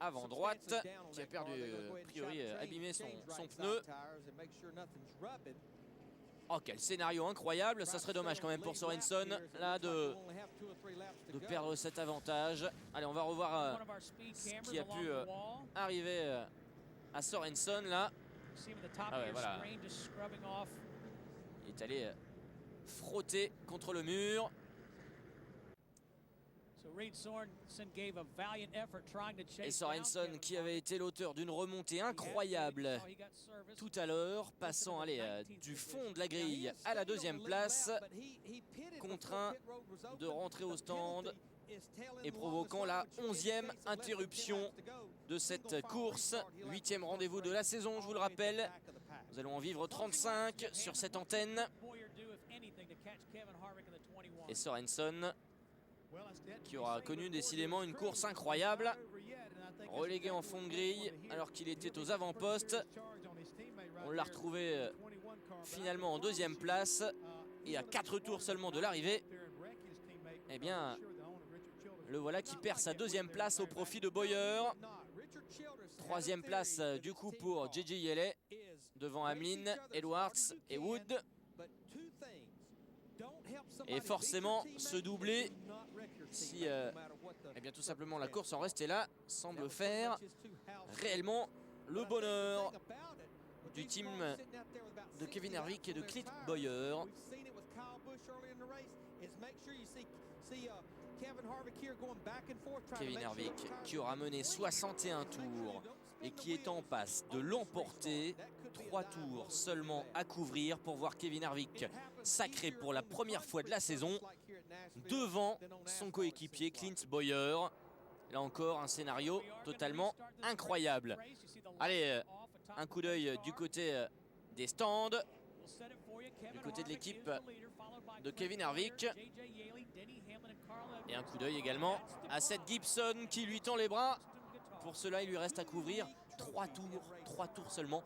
avant droite, qui a perdu, a priori, abîmé son pneu. Oh, quel scénario incroyable. Ça serait dommage quand même pour Sorensen là de perdre cet avantage. Allez, on va revoir ce qui a pu arriver à Sorensen là. Ah ouais, voilà. Il est allé frotter contre le mur. Et Sorensen qui avait été l'auteur d'une remontée incroyable tout à l'heure, passant du fond de la grille à la 2e place, contraint de rentrer au stand et provoquant la 11e interruption de cette course. 8e rendez-vous de la saison, je vous le rappelle. Nous allons en vivre 35 sur cette antenne. Et Sorensen qui aura connu décidément une course incroyable, relégué en fond de grille alors qu'il était aux avant-postes. On l'a retrouvé finalement en 2e place et à 4 tours seulement de l'arrivée. Eh bien, le voilà qui perd sa 2e place au profit de Bowyer. 3e place du coup pour Gigi Yeley devant Hamlin, Edwards et Wood. Et forcément ce doublé, si tout simplement la course en restait là, semble faire réellement le bonheur du team de Kevin Harvick et de Clint Bowyer. Kevin Harvick qui aura mené 61 tours et qui est en passe de l'emporter. 3 tours seulement à couvrir pour voir Kevin Harvick sacré pour la première fois de la saison devant son coéquipier Clint Bowyer. Là encore un scénario totalement incroyable. Allez, un coup d'œil du côté des stands, du côté de l'équipe de Kevin Harvick. Et un coup d'œil également à Seth Gibson qui lui tend les bras. Pour cela, il lui reste à couvrir 3 tours seulement.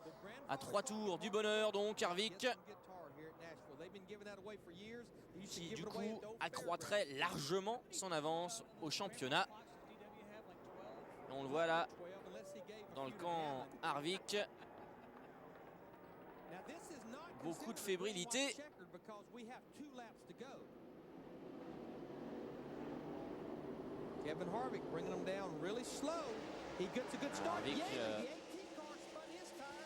À 3 tours du bonheur, donc Harvick, qui du coup accroîtrait largement son avance au championnat. On le voit là, dans le camp Harvick. Beaucoup de fébrilité. Kevin Harvick bringing them down really slow. He gets a good start. Harvick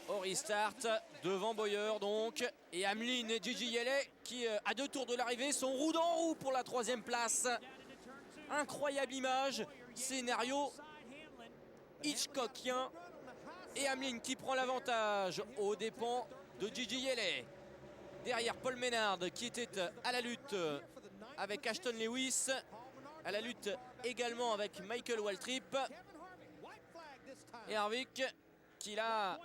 au restart devant Bowyer donc. Et Hamlin et Gigi Yeley qui à 2 tours de l'arrivée sont roue dans roue pour la 3e place. Incroyable image, scénario Hitchcockien. Et Hamlin qui prend l'avantage aux dépens de Gigi Yeley. Derrière Paul Menard qui était à la lutte avec Ashton Lewis. À la lutte également avec Michael Waltrip. Et Harvick qui là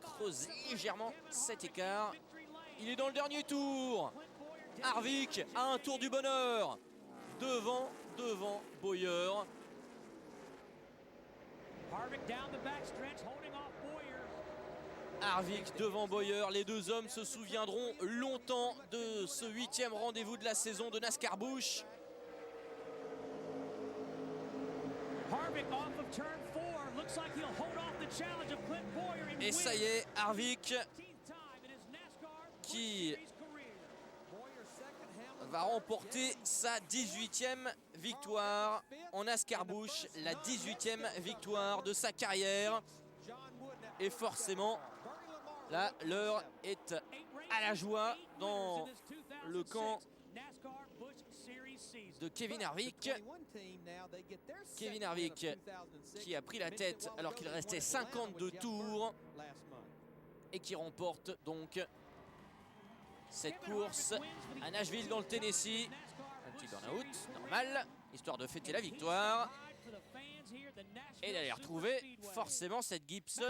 creuse légèrement cet écart. Il est dans le dernier tour. Harvick à un tour du bonheur. Devant Bowyer. Harvick devant Bowyer. Les deux hommes se souviendront longtemps de ce 8e rendez-vous de la saison de NASCAR Busch. Et ça y est, Harvick qui va remporter sa 18e victoire en NASCAR Busch, la 18e victoire de sa carrière. Et forcément, là, l'heure est à la joie dans le camp de Kevin Harvick. Kevin Harvick qui a pris la tête alors qu'il restait 52 tours et qui remporte donc cette course à Nashville dans le Tennessee. Un petit burn-out normal, histoire de fêter la victoire et d'aller retrouver forcément cette Gibson.